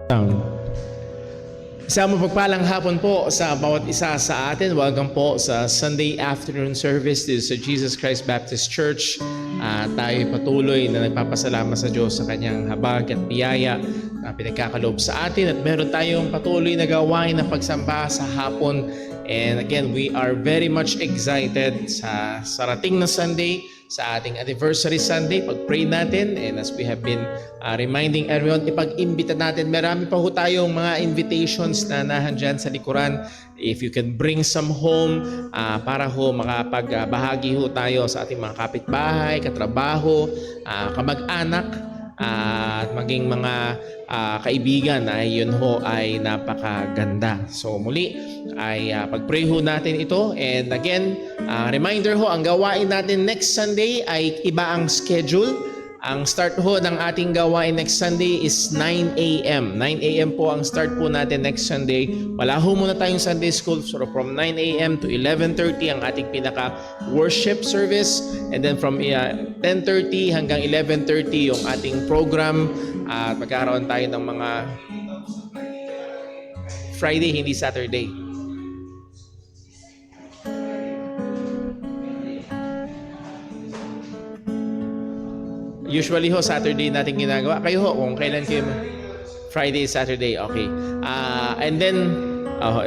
Isang mapagpalang hapon po sa bawat isa sa atin. Welcome po sa Sunday afternoon service dito sa Jesus Christ Baptist Church. Tayo patuloy na nagpapasalamat sa Diyos sa kanyang habag at biyaya na pinagkakaloob sa atin. At meron tayong patuloy na gawain na pagsamba sa hapon. And again, we are very much excited sa sarating na Sunday, sa ating anniversary Sunday. Pag-pray natin, and as we have been reminding everyone, ipag-imbita natin. Marami pa ho tayong mga invitations na nahandyan sa likuran. If you can bring some home para ho makapagbahagi ho tayo sa ating mga kapitbahay, katrabaho, kamag-anak, at maging mga kaibigan ay yun ho ay napakaganda. So muli ay pag-pray ho natin ito. And again, reminder ho, ang gawain natin next Sunday ay iba ang schedule. Ang start ho ng ating gawain next Sunday is 9 a.m. 9 a.m. po ang start po natin next Sunday. Wala ho muna tayong Sunday school. So from 9 a.m. to 11:30 ang ating pinaka-worship service. And then from 10:30 hanggang 11:30 yung ating program. At magkakaroon tayo ng mga Friday, hindi Saturday. Usually ho, Saturday natin ginagawa. Kayo ho, kung kailan kayo Friday, Saturday, okay. And then,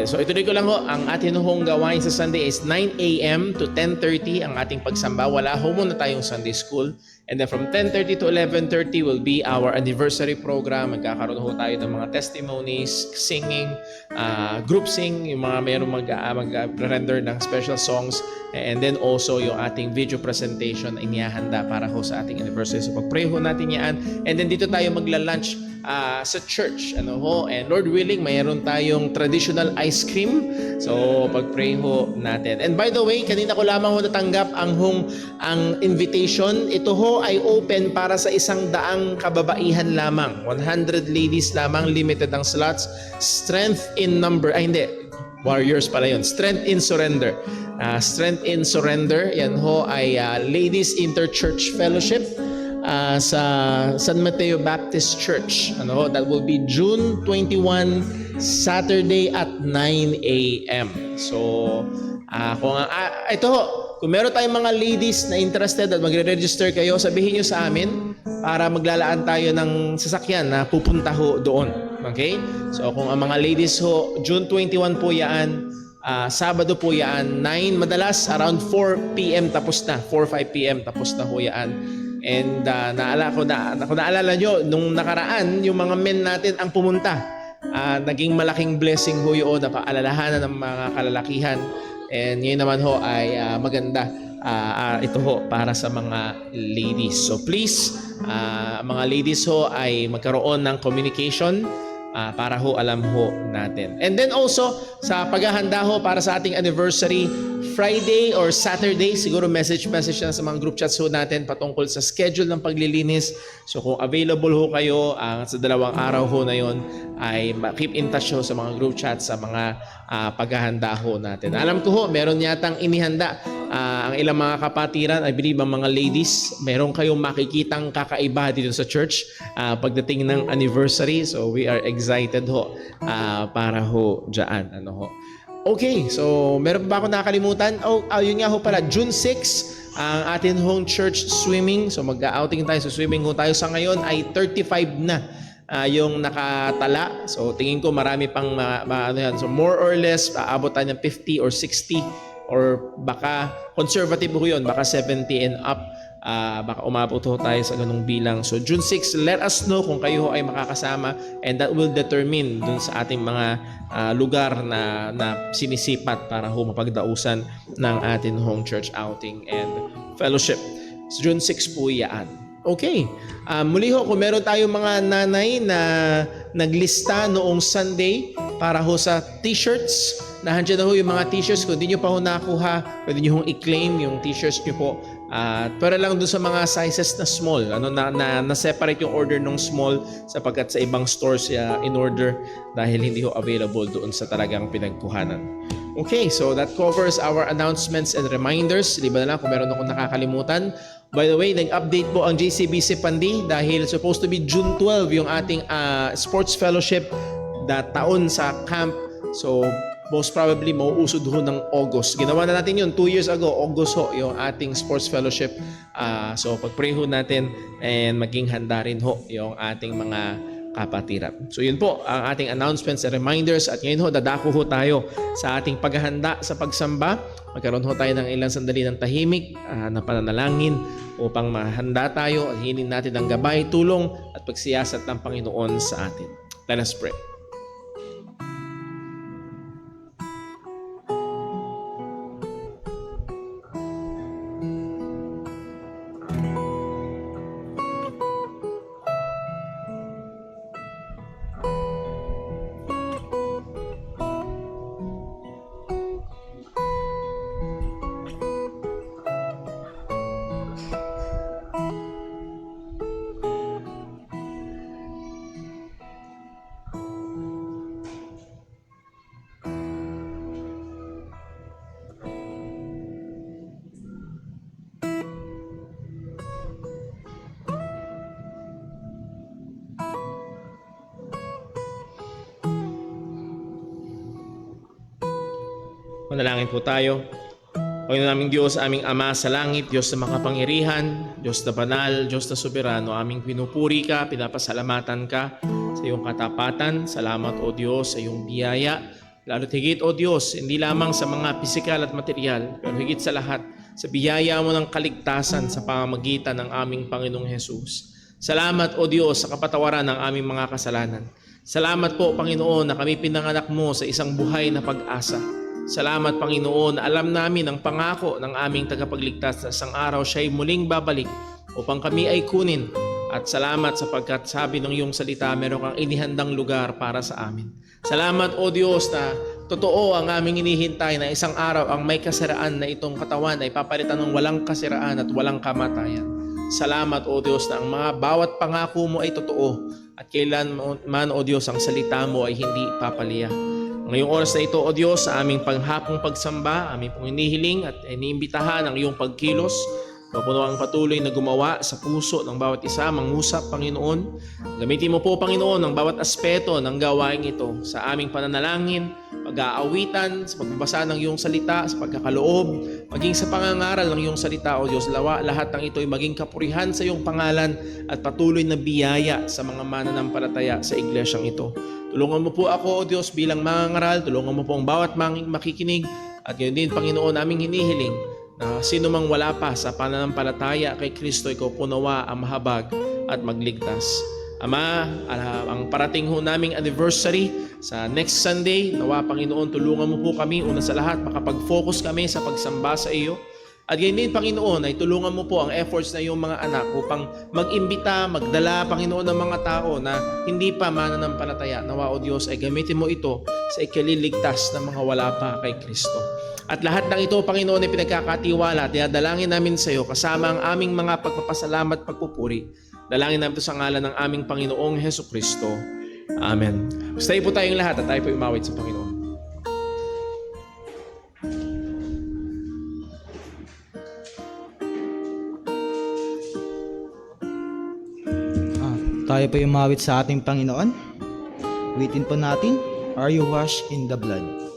so ituloy ko lang ho, ang atin hong gawain sa Sunday is 9 a.m. to 10:30 ang ating pagsamba. Wala ho muna tayong Sunday school. And then from 10:30 to 11:30 will be our anniversary program. Magkakaroon ho tayo ng mga testimonies, singing, group sing, yung mga mayroong mag-render ng special songs. And then also yung ating video presentation ay inihahanda para ho sa ating anniversary. So pag-pray ho natin yan. And then dito tayo magla-lunch sa church. And Lord willing, mayroon tayong traditional ice cream. So pag-pray ho natin. And by the way, kanina ko lamang ho natanggap ang invitation. Ito ho ay open para sa 100 kababaihan lamang. 100 ladies lamang, limited ang slots. Strength in number. Warriors pala yun. Strength in surrender. Strength in surrender. Yan ho ay Ladies Interchurch Fellowship sa San Mateo Baptist Church. That will be June 21, Saturday at 9 a.m. So, ito ho, kung meron tayong mga ladies na interested at magre-register kayo, sabihin nyo sa amin para maglalaan tayo ng sasakyan na pupunta ho doon. Okay? So, kung ang mga ladies ho, June 21 po yan, Sabado po yan, 9, madalas around 4 p.m. tapos na, 4-5 p.m. tapos na ho yan. And naalala nyo, nung nakaraan, yung mga men natin ang pumunta. Naging malaking blessing ho yun, napaalalahanan ng mga kalalakihan. And ngayon naman ho ay maganda. Ito ho para sa mga ladies. So please, mga ladies ho ay magkaroon ng communication para ho alam ho natin. And then also, sa paghahanda ho para sa ating anniversary, Friday or Saturday, siguro message na sa mga group chats ho natin patungkol sa schedule ng paglilinis. So kung available ho kayo sa 2 araw ho na yon, ay keep in touch ho sa mga group chats, sa mga paghahanda ho natin. Alam ko ho, meron yatang inihanda ang ilang mga kapatiran, I believe ang mga ladies, meron kayong makikitang kakaiba dito sa church pagdating ng anniversary. So we are excited ho para ho dyan. Okay, so meron pa ba ako nakalimutan? Yun nga ho pala, June 6, ang atin hong church swimming. So mag-outing tayo sa swimming ho tayo. Sa ngayon ay 35 na yung nakatala. So tingin ko marami pang yan. So more or less, aabot tayo ng 50 or 60 or baka conservative ho yun, baka 70 and up. Baka umabot ho tayo sa ganung bilang. So June 6, let us know kung kayo ho ay makakasama, and that will determine dun sa ating mga lugar na sinisipat para ho mapagdausan ng atin home church outing and fellowship. So June 6 po yan. Okay. Muli ho, kung meron tayong mga nanay na naglista noong Sunday para ho sa t-shirts, nahandyan na ho yung mga t-shirts. Kung di nyo pa ho nakuha, pwede nyo hong i-claim yung t-shirts nyo po. Pero lang doon sa mga sizes na small, na-separate yung order ng small sapagkat sa ibang stores in order dahil hindi ho available doon sa talagang pinagkuhanan. Okay, so that covers our announcements and reminders. Di ba na lang kung meron akong nakakalimutan? By the way, nag-update po ang JCBC Pandi dahil supposed to be June 12 yung ating sports fellowship na taon sa camp. So, most probably mauusod ho ng August. Ginawa na natin yun 2 years ago, August ho, yung ating sports fellowship. So, pag-pray ho natin and maging handa rin ho yung ating mga kapatiran. So, yun po ang ating announcements and reminders. At ngayon ho, dadako ho tayo sa ating paghahanda sa pagsamba. Magkaroon ho tayo ng ilang sandali ng tahimik na pananalangin upang mahanda tayo at hinin natin ang gabay, tulong at pagsiyasat ng Panginoon sa atin. Let us pray. Manalangin po tayo. Panginoon naming Diyos, aming Ama sa langit, Diyos na makapangyarihan, Diyos na banal, Diyos na soberano, aming pinupuri ka, pinapasalamatan ka sa iyong katapatan. Salamat o Diyos sa iyong biyaya. Lalo't higit o Diyos, hindi lamang sa mga pisikal at material, pero higit sa lahat, sa biyaya mo ng kaligtasan sa pamamagitan ng aming Panginoong Hesus. Salamat o Diyos sa kapatawaran ng aming mga kasalanan. Salamat po Panginoon na kami pinanganak mo sa isang buhay na pag-asa. Salamat Panginoon, alam namin ang pangako ng aming tagapagligtas na isang araw siya'y muling babalik upang kami ay kunin. At salamat sapagkat sabi ng iyong salita, meron kang inihandang lugar para sa amin. Salamat o Diyos na totoo ang aming inihintay na isang araw ang may kasiraan na itong katawan ay papalitan ng walang kasiraan at walang kamatayan. Salamat o Diyos na ang mga bawat pangako mo ay totoo at kailan man o Diyos ang salita mo ay hindi papaliya. Ngayong oras na ito, O Diyos, sa aming panghapong pagsamba, aming pong hinihiling at iniimbitahan ang iyong pagkilos. Mapuno ang patuloy na gumawa sa puso ng bawat isa, mangusap, Panginoon. Gamitin mo po, Panginoon, ang bawat aspeto ng gawaing ito sa aming pananalangin, pag-aawitan, sa pagbabasa ng iyong salita, sa pagkakaloob, maging sa pangangaral ng iyong salita, O Diyos. Lahat ng ito ay maging kapurihan sa iyong pangalan at patuloy na biyaya sa mga mananampalataya sa iglesyang ito. Tulungan mo po ako, O Diyos, bilang mangangaral. Tulungan mo po ang bawat makikinig. At yun din, Panginoon, aming hinihiling na sino mang wala pa sa pananampalataya kay Kristo, ikaw po nawa ang mahabag at magligtas. Ama, ang parating ho naming anniversary sa next Sunday, nawa Panginoon, tulungan mo po kami. Una sa lahat, makapag-focus kami sa pagsamba sa iyo. At ganyan din, Panginoon, ay tulungan mo po ang efforts na iyong mga anak upang mag-imbita, magdala, Panginoon, ng mga tao na hindi pa mananampalataya. Nawa, O Diyos, ay gamitin mo ito sa ikaliligtas ng mga wala pa kay Kristo. At lahat ng ito, Panginoon, ay pinagkakatiwala at dinadalangin namin sa iyo kasama ang aming mga pagpapasalamat, pagpupuri. Dalangin namin ito sa ngalan ng aming Panginoong Hesukristo. Amen. Stay po tayong lahat at tayo po umawit sa Panginoon. Tayo po umawit sa ating Panginoon. Witin po natin, Are You Washed in the Blood?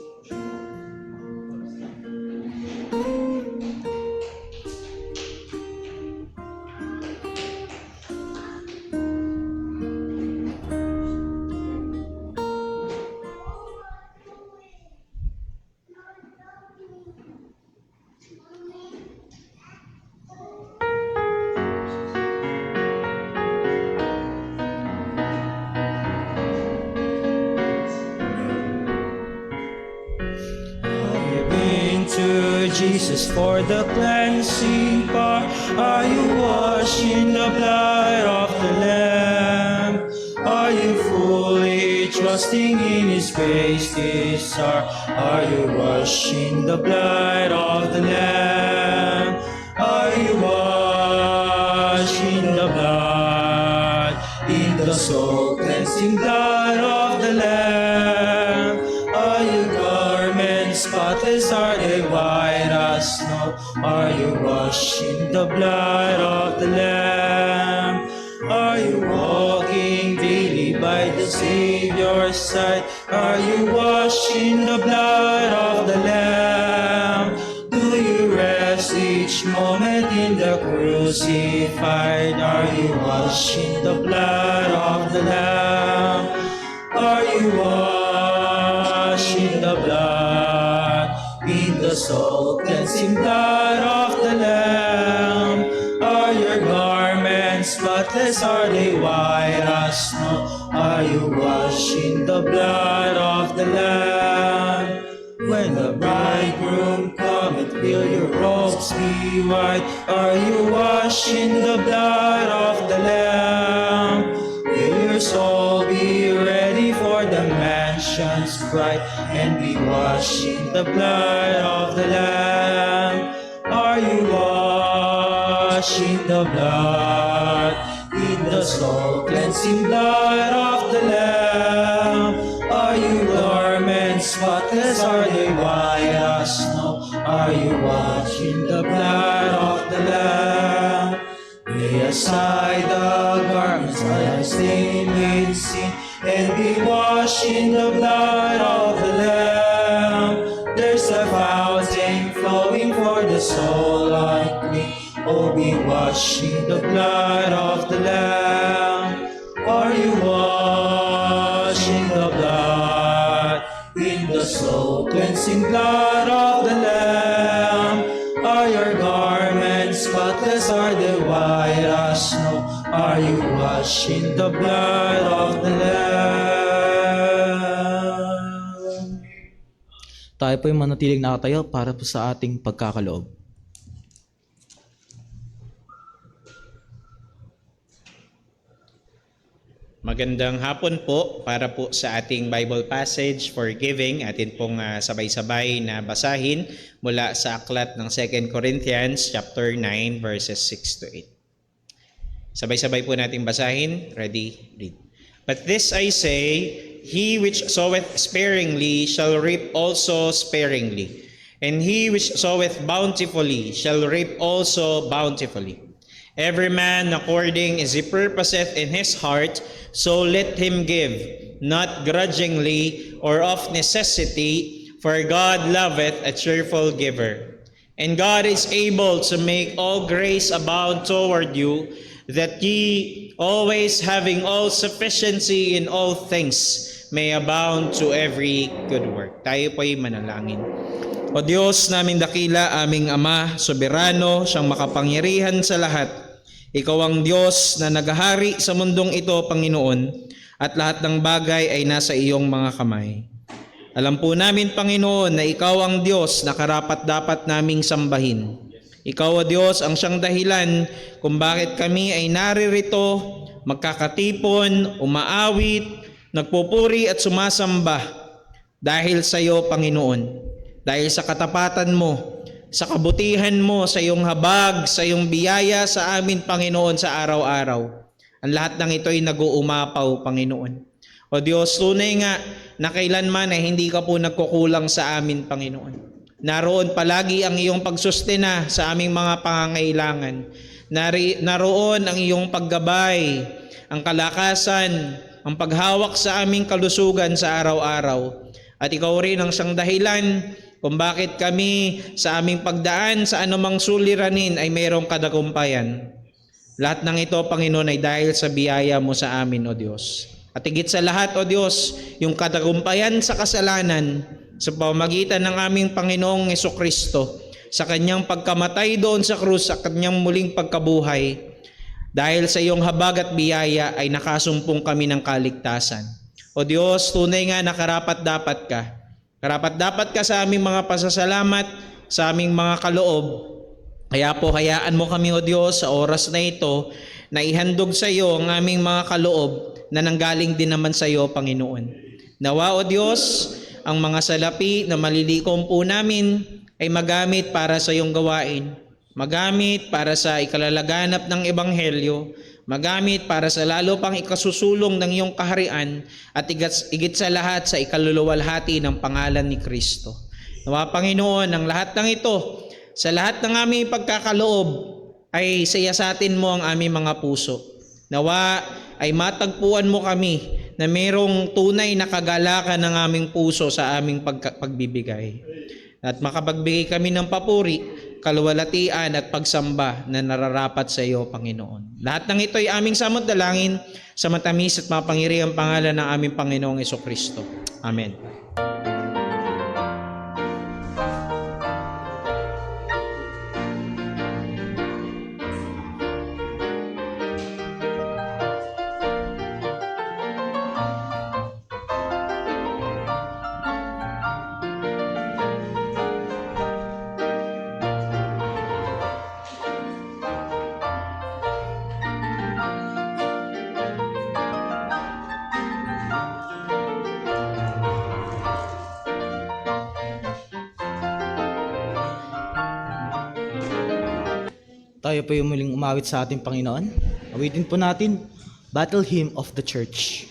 Jesus, for the cleansing power, are you washed in the blood of the Lamb? Are you fully trusting in His grace this hour? Are you washed in the blood of the Lamb? Are you washed in the blood, in the soul cleansing blood of the Lamb? Are your garments spotless? Are they white as snow? Are you washed in the blood of the Lamb? Are you walking daily by the Savior's side? Are you washed in the blood of the Lamb? Do you rest each moment in the crucified? Are you washed in the blood of the Lamb? Are you washed in the blood, in the soul-cleansing blood of the Lamb? Are your garments spotless? Are they white as snow? Are you washed in the blood of the Lamb? When the bridegroom cometh, will your robes be white? Are you washed in the blood of the Lamb? Will your soul be ready for the mansions bright, and be washed in the blood of the Lamb? Are you washed in the blood, in the soul-cleansing blood of the Lamb? Are you garments spotless? Are they white as snow? Are you washed in the blood of the Lamb? Lay aside the garments that are stained with sin, and be washed in the blood of the Lamb. There's a fountain flowing for the soul unclean. Oh, be washed in the blood of the Lamb. Are you washed in the blood, in the soul-cleansing blood of the Lamb? Are your garments spotless? Are they white as snow? Are you washed in the blood of the Lamb? Tayo po yung manatiling nakatayo para po sa ating pagkakaloob. Magandang hapon po para po sa ating Bible passage for giving. Atin pong sabay-sabay na basahin mula sa aklat ng 2 Corinthians chapter 9 verses 6 to 8. Sabay-sabay po natin basahin. Ready? Read. But this I say, he which soweth sparingly shall reap also sparingly, and he which soweth bountifully shall reap also bountifully. Every man according as he purposeth in his heart, so let him give, not grudgingly or of necessity, for God loveth a cheerful giver. And God is able to make all grace abound toward you, that ye, always having all sufficiency in all things, may abound to every good work. Tayo po'y manalangin. O Diyos naming dakila, aming Ama, soberano, siyang makapangyarihan sa lahat. Ikaw ang Diyos na naghahari sa mundong ito, Panginoon, at lahat ng bagay ay nasa iyong mga kamay. Alam po namin, Panginoon, na ikaw ang Diyos na karapat-dapat naming sambahin. Ikaw, O Diyos, ang siyang dahilan kung bakit kami ay naririto, magkakatipon, umaawit, nagpupuri at sumasamba dahil sa iyo, Panginoon. Dahil sa katapatan mo, sa kabutihan mo, sa iyong habag, sa iyong biyaya sa amin, Panginoon, sa araw-araw. Ang lahat ng ito ay nag-uumapaw, Panginoon. O Diyos, tunay nga na kailanman ay hindi ka po nagkukulang sa amin, Panginoon. Naroon palagi ang iyong pagsustena sa aming mga pangangailangan. Naroon ang iyong paggabay, ang kalakasan, ang paghawak sa aming kalusugan sa araw-araw. At ikaw rin ang siyang dahilan kung bakit kami sa aming pagdaan sa anumang suliranin ay mayroong kadakumpayan. Lahat ng ito, Panginoon, ay dahil sa biyaya mo sa amin, O Diyos. At higit sa lahat, O Diyos, yung kadakumpayan sa kasalanan sa pamamagitan ng aming Panginoong Jesucristo, sa kanyang pagkamatay doon sa krus, sa kanyang muling pagkabuhay, dahil sa iyong habag at biyaya ay nakasumpong kami ng kaligtasan. O Diyos, tunay nga na karapat-dapat ka. Karapat-dapat ka sa aming mga pasasalamat, sa aming mga kaloob. Kaya po, hayaan mo kami, O Diyos, sa oras na ito, na ihandog sa iyo ang aming mga kaloob na nanggaling din naman sa iyo, Panginoon. Nawa, O Diyos, ang mga salapi na malilikom po namin ay magamit para sa iyong gawain. Magamit para sa ikalalaganap ng Ebanghelyo, magamit para sa lalo pang ikasusulong ng iyong kaharian at higit sa lahat sa ikaluluwalhati ng pangalan ni Kristo. Nawa, Panginoon, ang lahat ng ito Sa lahat ng aming pagkakaloob ay siyasatin mo ang aming mga puso. Nawa ay matagpuan mo kami na mayroong tunay na kagalakan ng aming puso sa aming pagbibigay. At makapagbigay kami ng papuri, kaluwalhatian at pagsamba na nararapat sa iyo, Panginoon. Lahat ng ito ay aming samot-dalangin sa matamis at mapangirihang pangalan ng aming Panginoong Jesucristo. Amen. Tayo po yung muling umawit sa ating Panginoon. Awitin po natin, Battle Hymn of the Church.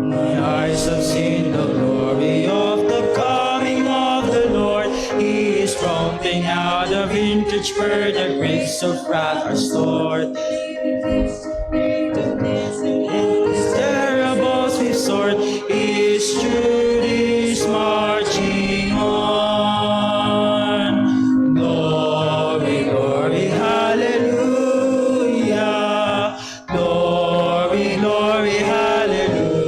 My eyes have seen the glory of the coming of the Lord. He is prompting out a vintage where the grapes of wrath are stored. His terrible swift sword, His truth is marching on. Glory, glory, hallelujah. Glory, glory, hallelujah.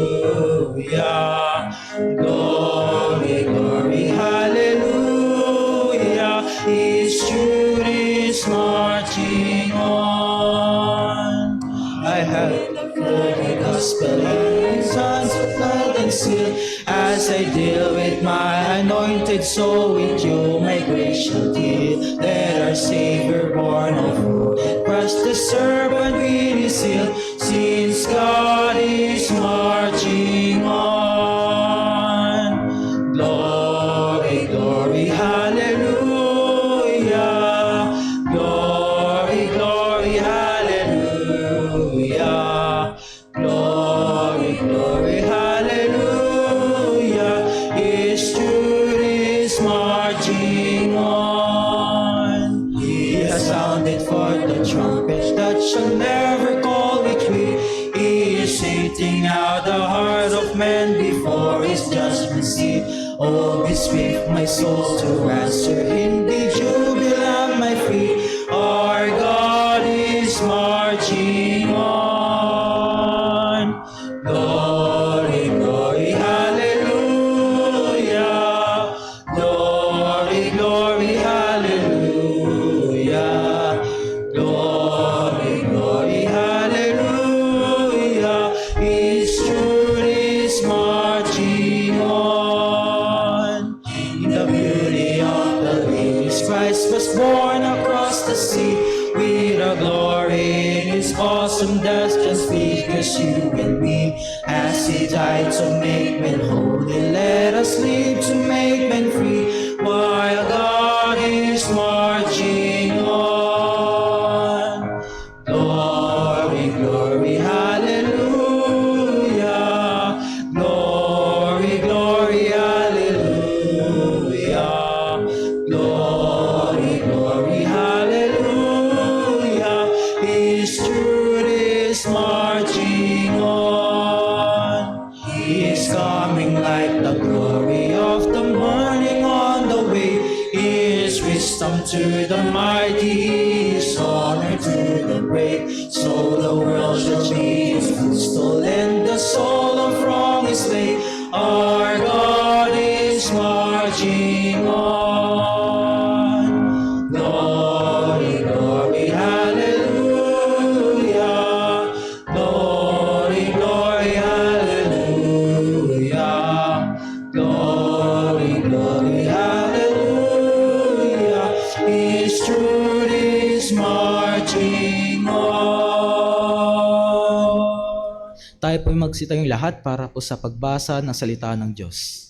Glory, glory, hallelujah. His truth is marching on. I have the gospel in sons of blood and seal. As I deal with my anointed soul, with you my grace shall deal. Let our Savior born of rule crush the serpent with his seal, since God is marching on. Glory, glory, hallelujah. Glory, glory, hallelujah. Glory, glory, hallelujah. His truth is marching on. He has sounded forth the trumpet that shall never call retreat. He is setting out the heart of man before his judgment seat. Oh, be swift, my soul, to answer him. Be jubilant, my feet. Our God is marching on. Glory, glory, hallelujah. Glory, glory, hallelujah. Glory, glory, hallelujah. His truth is marching on. In the beauty of the lilies, Christ was born across the sea. With a glory in his awesome death transfigures you and me. As he died to make men holy, let us live to make men free. While God is marching on. Glory, glory, hallelujah. Glory, glory, hallelujah. Glory, glory, hallelujah. His truth is marching on. He is coming like the glory of the morning on the way. He is wisdom to the mighty, He is honor to the brave. So the world shall be His footstool and the soul from His way. Our God is marching on. Glory, glory, hallelujah. Glory, glory, hallelujah. Glory, glory, hallelujah. His truth is marching on. Tayo po magsitayong lahat para po sa pagbasa ng salita ng Diyos.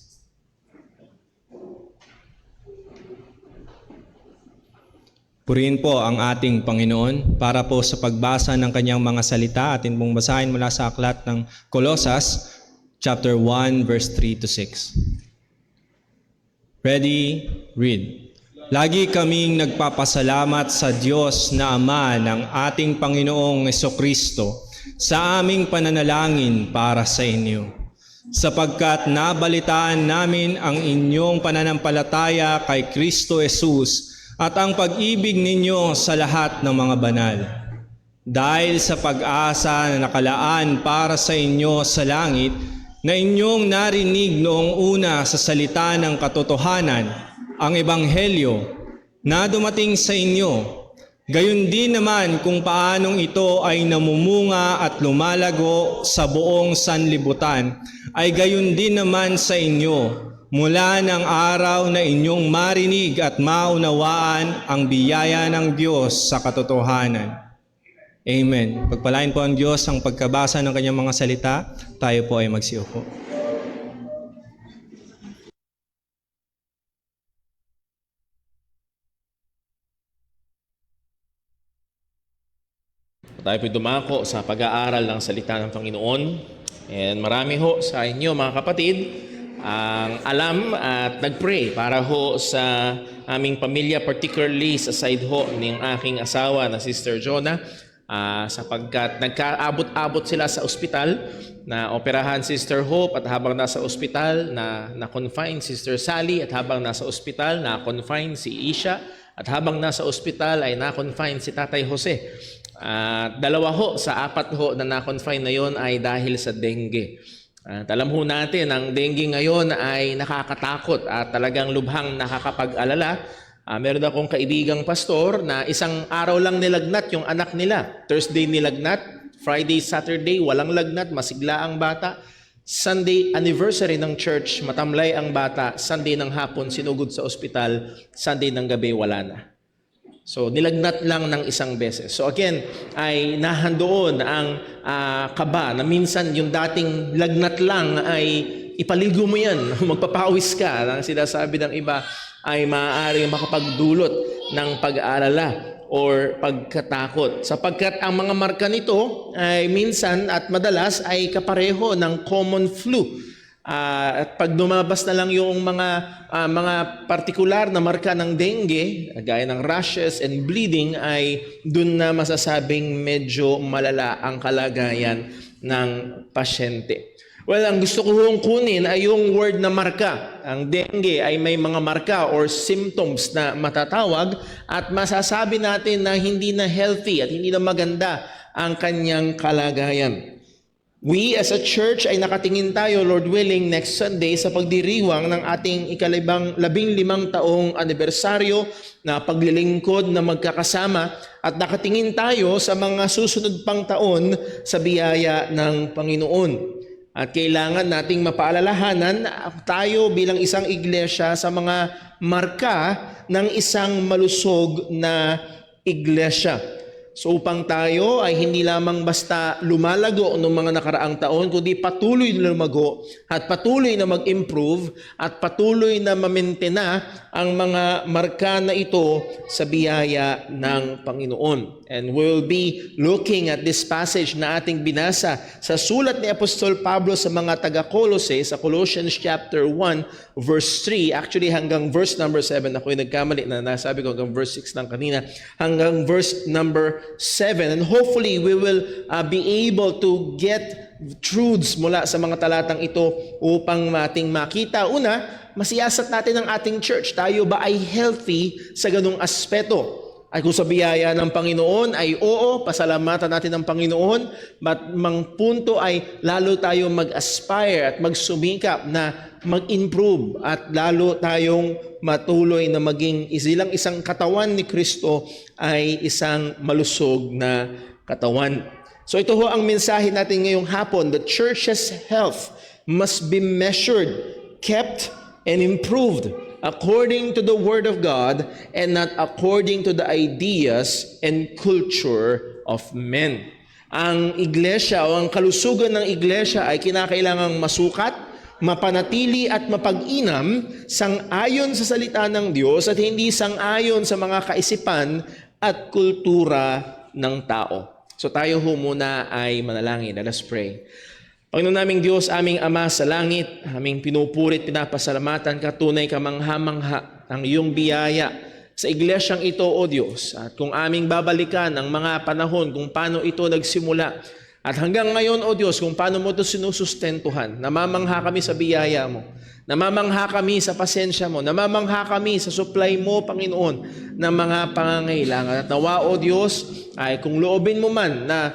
Purihin po ang ating Panginoon para po sa pagbasa ng kanyang mga salita. Atin pong basahin mula sa aklat ng Colosas, chapter 1, verse 3 to 6. Ready? Read. Lagi kaming nagpapasalamat sa Diyos na Ama ng ating Panginoong Jesucristo sa aming pananalangin para sa inyo, sapagkat nabalitaan namin ang inyong pananampalataya kay Kristo Jesus at ang pag-ibig ninyo sa lahat ng mga banal. Dahil sa pag-asa na nakalaan para sa inyo sa langit, na inyong narinig noong una sa salita ng katotohanan, ang Ebanghelyo na dumating sa inyo, gayon din naman kung paanong ito ay namumunga at lumalago sa buong sanlibutan, ay gayon din naman sa inyo, mula ng araw na inyong marinig at maunawaan ang biyaya ng Diyos sa katotohanan. Amen. Pagpalain po ang Diyos ang pagkabasa ng kanyang mga salita. Tayo po ay magsiupo. Tayo po'y dumako sa pag-aaral ng salita ng Panginoon. And marami ho sa inyo mga kapatid ang alam at nag-pray para ho sa aming pamilya, particularly sa side ho ng aking asawa na Sister Jonah, sapagkat nagkaabot-abot sila sa ospital na operahan Sister Hope, at habang nasa ospital na-confine Sister Sally, at habang nasa ospital na-confine si Isha, at habang nasa ospital ay na-confine si Tatay Jose. Dalawa ho sa apat ho na na-confine na yon ay dahil sa dengue. Alam ho natin, ang dengue ngayon ay nakakatakot at talagang lubhang nakakapag-alala. Meron akong kaibigang pastor na isang araw lang nilagnat yung anak nila. Thursday nilagnat, Friday, Saturday, walang lagnat, masigla ang bata. Sunday, anniversary ng church, matamlay ang bata. Sunday ng hapon, sinugod sa ospital. Sunday ng gabi, wala na. So, nilagnat lang ng isang beses. So again, ay nahandoon ang kaba na minsan yung dating lagnat lang ay ipaligo mo yan, magpapawis ka. Ang sinasabi ng iba ay maaaring makapagdulot ng pag-aalala or pagkatakot. Sapagkat ang mga marka nito ay minsan at madalas ay kapareho ng common flu. At pag lumabas na lang yung mga partikular na marka ng dengue, gaya ng rashes and bleeding, ay dun na masasabing medyo malala ang kalagayan ng pasyente. Well, ang gusto ko hong kunin ay yung word na marka. Ang dengue ay may mga marka or symptoms na matatawag at masasabi natin na hindi na healthy at hindi na maganda ang kanyang kalagayan. We as a church ay nakatingin tayo, Lord willing, next Sunday sa pagdiriwang ng ating ika-15 taong anibersaryo na paglilingkod na magkakasama, at nakatingin tayo sa mga susunod pang taon sa biyaya ng Panginoon. At kailangan nating mapaalalahanan tayo bilang isang iglesia sa mga marka ng isang malusog na iglesia. So upang tayo ay hindi lamang basta lumalago noong mga nakaraang taon, kundi patuloy na lumago at patuloy na mag-improve at patuloy na mamentena ang mga marka na ito sa biyaya ng Panginoon. And we'll be looking at this passage na ating binasa sa sulat ni Apostol Pablo sa mga taga-Colossae sa Colossians chapter 1 verse 3, actually hanggang verse number 7. Ako'y nagkamali na nasabi ko hanggang verse 6 lang kanina, hanggang verse number 7. And hopefully we will be able to get truths mula sa mga talatang ito upang ating makita. Una, masiyasat natin ang ating church. Tayo ba ay healthy sa ganung aspeto? Ay kung sa biyaya ng Panginoon ay oo, pasalamatan natin ang Panginoon, but mang punto ay lalo tayo mag-aspire at magsumikap na mag-improve at lalo tayong matuloy na maging isilang isang katawan ni Kristo ay isang malusog na katawan. So ito ho ang mensahe natin ngayong hapon. The church's health must be measured, kept, and improved according to the Word of God and not according to the ideas and culture of men. Ang iglesia o ang kalusugan ng iglesia ay kinakailangang masukat, mapanatili at mapag-inam sang-ayon sa salita ng Diyos at hindi sang-ayon sa mga kaisipan at kultura ng tao. So tayo ho muna ay manalangin. Let us pray. Panginoon naming Diyos, aming Ama sa langit, aming pinupurit, pinapasalamatan ka, tunay ka mangha-mangha ang iyong biyaya sa iglesyang ito, O Diyos. At kung aming babalikan ang mga panahon kung paano ito nagsimula, at hanggang ngayon, O Diyos, kung paano mo ito sinusustentuhan, namamangha kami sa biyaya mo, namamangha kami sa pasensya mo, namamangha kami sa supply mo, Panginoon, ng mga pangangailangan. At nawa, O Diyos, ay kung loobin mo man na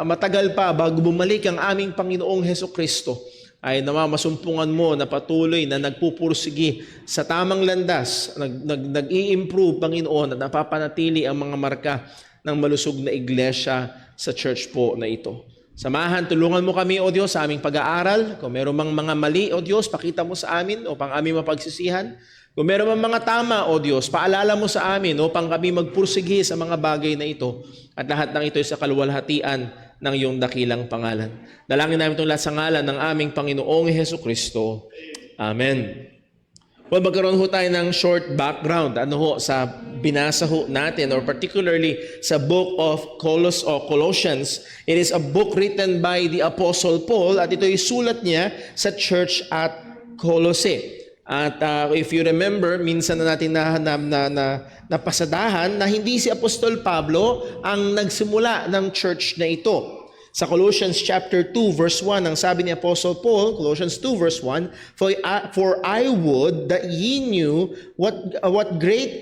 matagal pa bago bumalik ang aming Panginoong Hesukristo, ay nawa masumpungan mo na patuloy na nagpupursige sa tamang landas, nag-i-improve, Panginoon, at napapanatili ang mga marka ng malusog na iglesia sa church po na ito. Samahan, tulungan mo kami, O Diyos, sa aming pag-aaral. Kung meron mang mga mali, O Diyos, pakita mo sa amin upang aming mapagsisihan. Kung meron mang mga tama, O Diyos, paalala mo sa amin upang kami magpursige sa mga bagay na ito. At lahat ng ito ay sa kaluwalhatian ng iyong dakilang pangalan. Dalangin namin itong lahat sa ngalan ng aming Panginoong Hesukristo. Amen. Well, magkaroon ho tayo ng short background sa binasa ho natin, or particularly sa book of Colossians. It is a book written by the Apostle Paul at ito ay sulat niya sa church at Colossae. At if you remember, minsan na natin napasadahan na hindi si Apostol Pablo ang nagsimula ng church na ito. Sa Colossians chapter 2 verse 1, ang sabi ni Apostle Paul, Colossians 2 verse 1, For I would that ye knew what great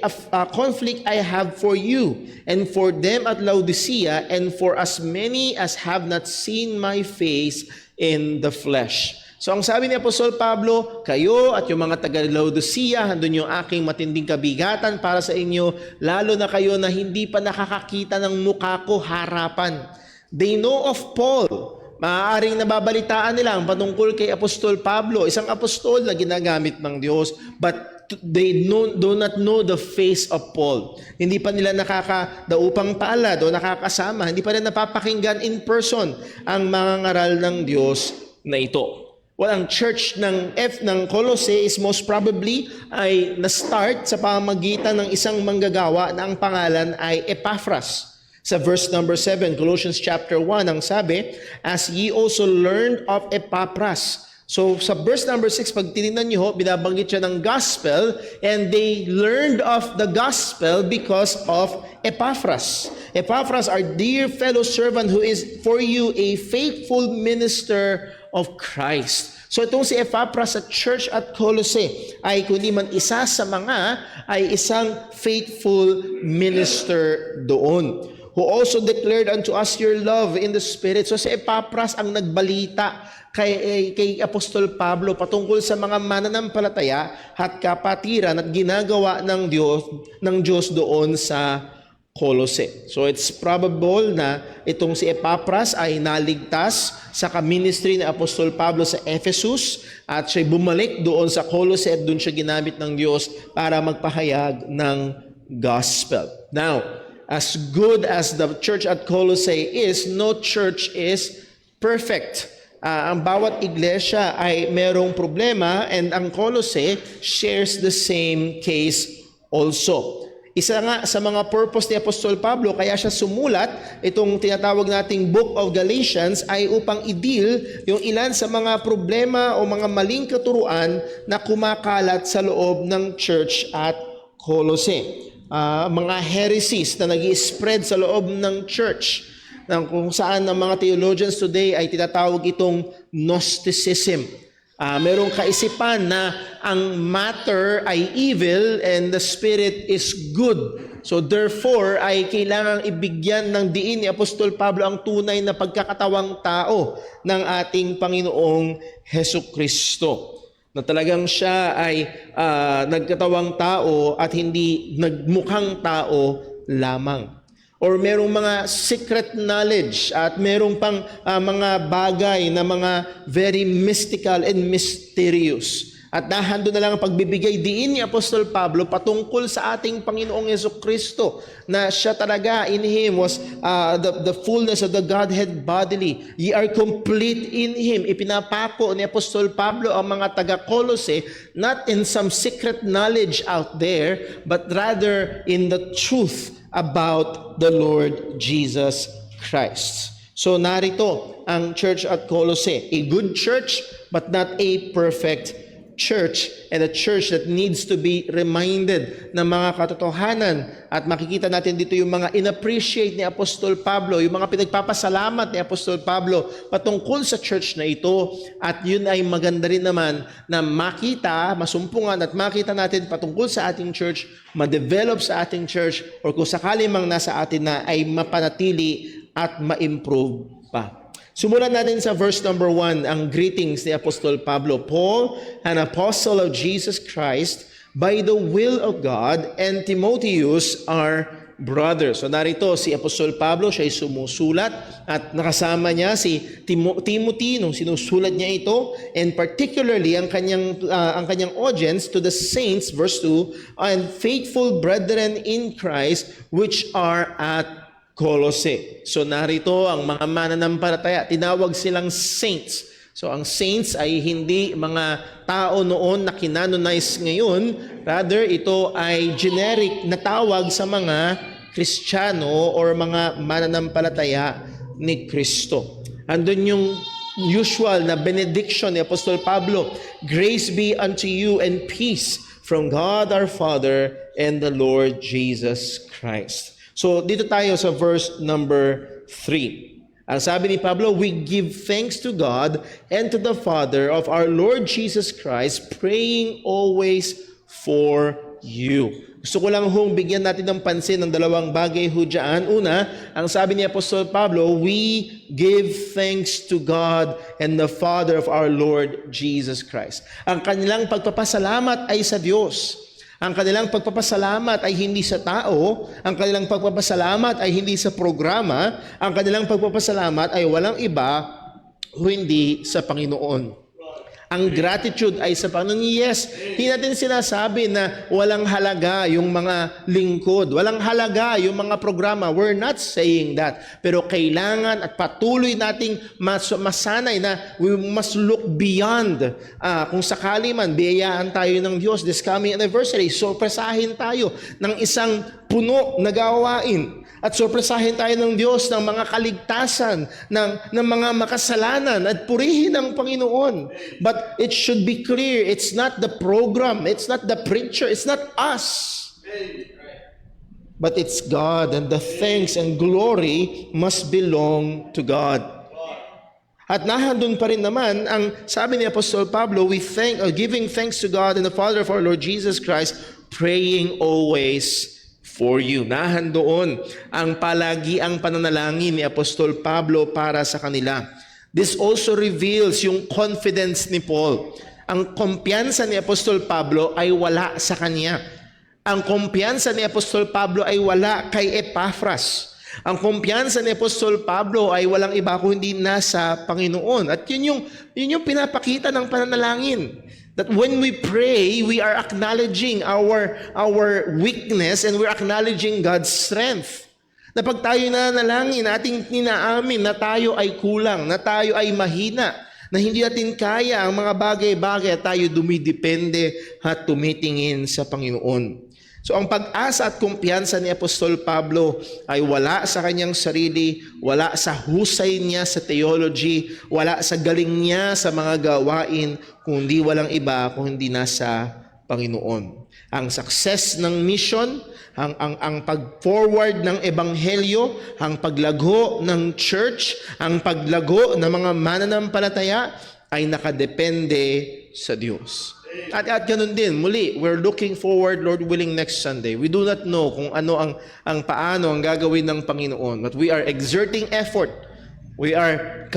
conflict I have for you, and for them at Laodicea, and for as many as have not seen my face in the flesh. So ang sabi ni Apostol Pablo, kayo at yung mga taga-Laodicea, handun yung aking matinding kabigatan para sa inyo, lalo na kayo na hindi pa nakakakita ng mukha ko harapan. They know of Paul. Maaaring nababalitaan nila ang patungkol kay Apostol Pablo, isang apostol na ginagamit ng Diyos, but they do not know the face of Paul. Hindi pa nila nakakadaupang palad o nakakasama, hindi pa rin napapakinggan in person ang mga ngaral ng Diyos na ito. Well, ang church ng Colossae is most probably ay na-start sa pamamagitan ng isang manggagawa na ang pangalan ay Epaphras. Sa verse number 7, Colossians chapter 1, ang sabi, as ye also learned of Epaphras. So sa verse number 6, pag tinignan niyo, binabanggit siya ng gospel, and they learned of the gospel because of Epaphras. Epaphras, our dear fellow servant, who is for you a faithful minister of Christ. So itong si Epaphras sa church at Colossae ay kundi man isa sa mga ay isang faithful minister doon, who also declared unto us your love in the Spirit. So si Epaphras ang nagbalita kay Apostol Pablo patungkol sa mga mananampalataya at kapatiran at ginagawa ng Diyos doon sa Colossae. So it's probable na itong si Epaphras ay naligtas sa ministry ni Apostol Pablo sa Ephesus at siya bumalik doon sa Colossae at doon siya ginamit ng Diyos para magpahayag ng gospel. Now, as good as the church at Colossae is, no church is perfect. Ang bawat iglesia ay merong problema, and ang Colossae shares the same case also. Isa nga sa mga purpose ni Apostol Pablo, kaya siya sumulat itong tinatawag nating Book of Galatians, ay upang i-deal yung ilan sa mga problema o mga maling katuruan na kumakalat sa loob ng church at Colossae. Mga heresies na nag-i-spread sa loob ng church, kung saan ang mga theologians today ay tinatawag itong Gnosticism. Merong kaisipan na ang matter ay evil and the spirit is good. So therefore, ay kailangang ibigyan ng diin ni Apostol Pablo ang tunay na pagkakatawang tao ng ating Panginoong Hesukristo. Na talagang siya ay nagkatawang tao at hindi nagmukhang tao lamang. Or merong mga secret knowledge at merong pang mga bagay na mga very mystical and mysterious At nahando na lang ang pagbibigay diin ni Apostol Pablo patungkol sa ating Panginoong Jesucristo na siya talaga in Him was the fullness of the Godhead bodily. Ye are complete in Him. Ipinapako ni Apostol Pablo ang mga taga-Colose not in some secret knowledge out there, but rather in the truth about the Lord Jesus Christ. So narito ang church at Colose, a good church but not a perfect church, and a church that needs to be reminded ng mga katotohanan. At makikita natin dito yung mga inappreciate ni Apostol Pablo, yung mga pinagpapasalamat ni Apostol Pablo patungkol sa church na ito. At yun ay maganda rin naman na makita, masumpungan at makita natin patungkol sa ating church, ma-develop sa ating church, or kung sakali mang nasa atin na ay mapanatili at ma-improve pa. Sumulan natin sa verse number 1, ang greetings ni Apostol Pablo. Paul, an apostle of Jesus Christ, by the will of God, and Timotheus, our brother. So narito si Apostol Pablo, siya ay sumusulat at nakasama niya si Timothy nung sinusulat niya ito, and particularly ang kanyang audience to the saints, verse 2, and faithful brethren in Christ which are at Colose. So narito ang mga mananampalataya, tinawag silang saints. So ang saints ay hindi mga tao noon na kinanonize ngayon, rather ito ay generic na tawag sa mga Kristiyano or mga mananampalataya ni Kristo. Andun yung usual na benediction ni Apostol Pablo, grace be unto you and peace from God our Father and the Lord Jesus Christ. So dito tayo sa verse number 3. Ang sabi ni Pablo, we give thanks to God and to the Father of our Lord Jesus Christ, praying always for you. Gusto ko lang hong bigyan natin ng pansin ng dalawang bagay ho dyan. Una, ang sabi ni Apostol Pablo, we give thanks to God and the Father of our Lord Jesus Christ. Ang kanilang pagpapasalamat ay sa Diyos. Ang kanilang pagpapasalamat ay hindi sa tao, ang kanilang pagpapasalamat ay hindi sa programa, ang kanilang pagpapasalamat ay walang iba kundi sa Panginoon. Ang gratitude ay sa Panginoon. Yes, hindi natin sinasabi na walang halaga yung mga lingkod, walang halaga yung mga programa. We're not saying that. Pero kailangan at patuloy nating masanay na we must look beyond. Kung sakali man, biyayaan tayo ng Diyos this coming anniversary, sorpresahin tayo ng isang puno na gawain. At sorpresahin tayo ng Diyos ng mga kaligtasan, ng mga makasalanan, at purihin ang Panginoon. But it should be clear, it's not the program, it's not the preacher, it's not us. But it's God, and the thanks and glory must belong to God. At nahandun pa rin naman, ang sabi ni Apostol Pablo, giving thanks to God and the Father of our Lord Jesus Christ, praying always for you. Nahandoon ang palagiang pananalangin ni Apostol Pablo para sa kanila. This also reveals yung confidence ni Paul. Ang kumpiyansa ni Apostol Pablo ay wala sa kanya. Ang kumpiyansa ni Apostol Pablo ay wala kay Epaphras. Ang kumpiyansa ni Apostol Pablo ay walang iba kundi nasa Panginoon. At yun yung pinapakita ng pananalangin. That when we pray, we are acknowledging our weakness and we're acknowledging God's strength. Na pag tayo nanalangin, ating inaamin na tayo ay kulang, na tayo ay mahina, na hindi natin kaya ang mga bagay-bagay at tayo dumidepende at tumitingin sa Panginoon. So ang pag-asa at kumpiyansa ni Apostol Pablo ay wala sa kanyang sarili, wala sa husay niya sa theology, wala sa galing niya sa mga gawain, kundi walang iba kung hindi nasa Panginoon. Ang success ng mission, ang pag-forward ng ebanghelyo, ang paglago ng church, ang paglago ng mga mananampalataya ay nakadepende sa Diyos. At ganun din, muli, we're looking forward, Lord willing, next Sunday. We do not know kung ano ang paano ang gagawin ng Panginoon. But we are exerting effort. We are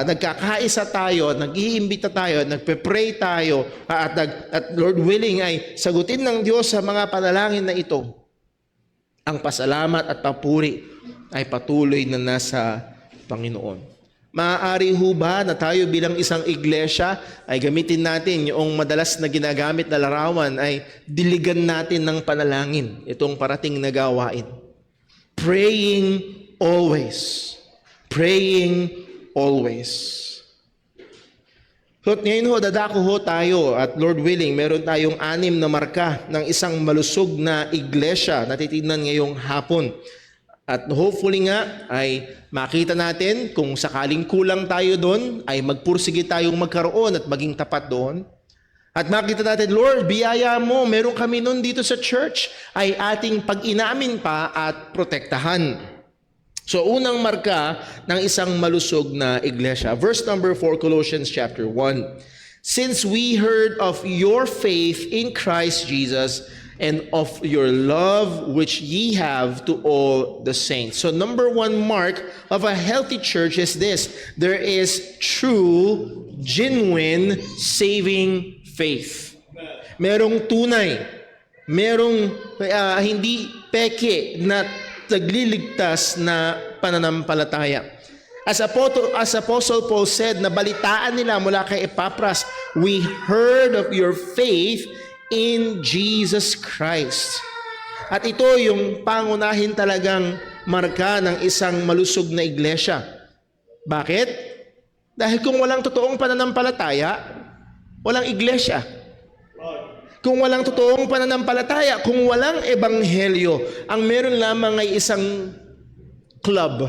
nagkakaisa tayo, nag-iimbita tayo, nagpe-pray tayo, at Lord willing ay sagutin ng Diyos sa mga panalangin na ito. Ang pasalamat at papuri ay patuloy na nasa Panginoon. Maaari ho ba na tayo bilang isang iglesia ay gamitin natin yung madalas na ginagamit na larawan ay diligan natin ng panalangin itong parating na gawain? Praying always. Praying always. So ngayon ho, dadako ho tayo at Lord willing, meron tayong 6 na marka ng isang malusog na iglesia na titignan ngayong hapon. At hopefully nga ay makita natin kung sakaling kulang tayo doon, ay magpursige tayong magkaroon at maging tapat doon. At makita natin, Lord, biyaya mo, meron kami noon dito sa church, ay ating pag-inamin pa at protektahan. So unang marka ng isang malusog na iglesia. Verse number 4, Colossians chapter 1. Since we heard of your faith in Christ Jesus and of your love which ye have to all the saints. So number 1 mark of a healthy church is this: there is true, genuine, saving faith. Merong tunay, merong hindi peke na nagliligtas na pananampalataya. As Apostle Paul said, na balitaan nila mula kay Epapras, we heard of your faith in Jesus Christ. At ito yung pangunahin talagang marka ng isang malusog na iglesia. Bakit? Dahil kung walang totoong pananampalataya, walang iglesia. Kung walang totoong pananampalataya, kung walang ebanghelyo, ang meron lamang ay isang club.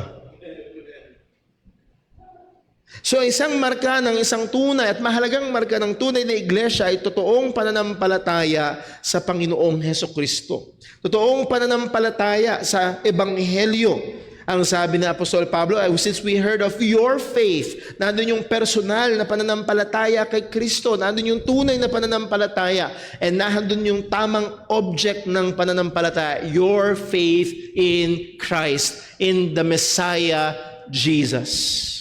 So isang marka ng isang tunay at mahalagang marka ng tunay na iglesia ay totoong pananampalataya sa Panginoong Hesukristo. Totoong pananampalataya sa ebanghelyo. Ang sabi ni Apostol Pablo, since we heard of your faith, nandun yung personal na pananampalataya kay Kristo, nandun yung tunay na pananampalataya, and nandun yung tamang object ng pananampalataya, your faith in Christ, in the Messiah, Jesus.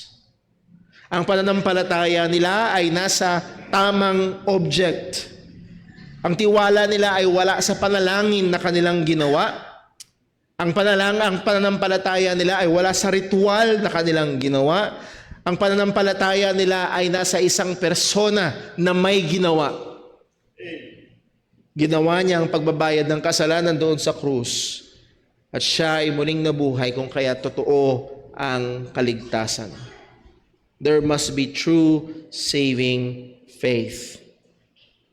Ang pananampalataya nila ay nasa tamang object. Ang tiwala nila ay wala sa panalangin na kanilang ginawa. Ang pananampalataya nila ay wala sa ritual na kanilang ginawa. Ang pananampalataya nila ay nasa isang persona na may ginawa. Ginawa niya ang pagbabayad ng kasalanan doon sa krus. At siya ay muling nabuhay kung kaya totoo ang kaligtasan. There must be true saving faith.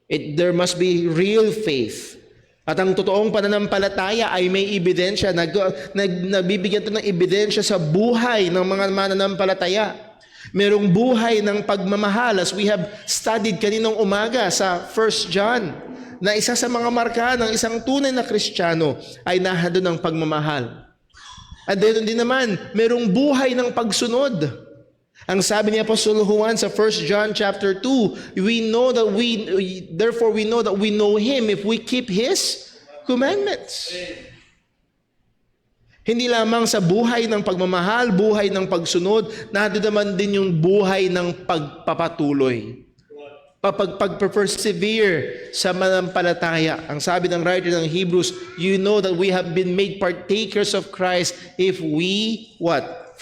There must be real faith. At ang totoong pananampalataya ay may ebidensya, nabibigyan ito ng ebidensya sa buhay ng mga mananampalataya. Merong buhay ng pagmamahal, as we have studied kaninang umaga sa 1 John, na isa sa mga marka ng isang tunay na Kristiyano ay nahado ng pagmamahal. At doon din naman, merong buhay ng pagsunod. Ang sabi ni Apostol Juan sa 1 John chapter 2, therefore we know that we know Him if we keep His commandments. Hindi lamang sa buhay ng pagmamahal, buhay ng pagsunod, nandun naman din yung buhay ng pagpapatuloy. Pag-persevere sa manampalataya. Ang sabi ng writer ng Hebrews, you know that we have been made partakers of Christ if we,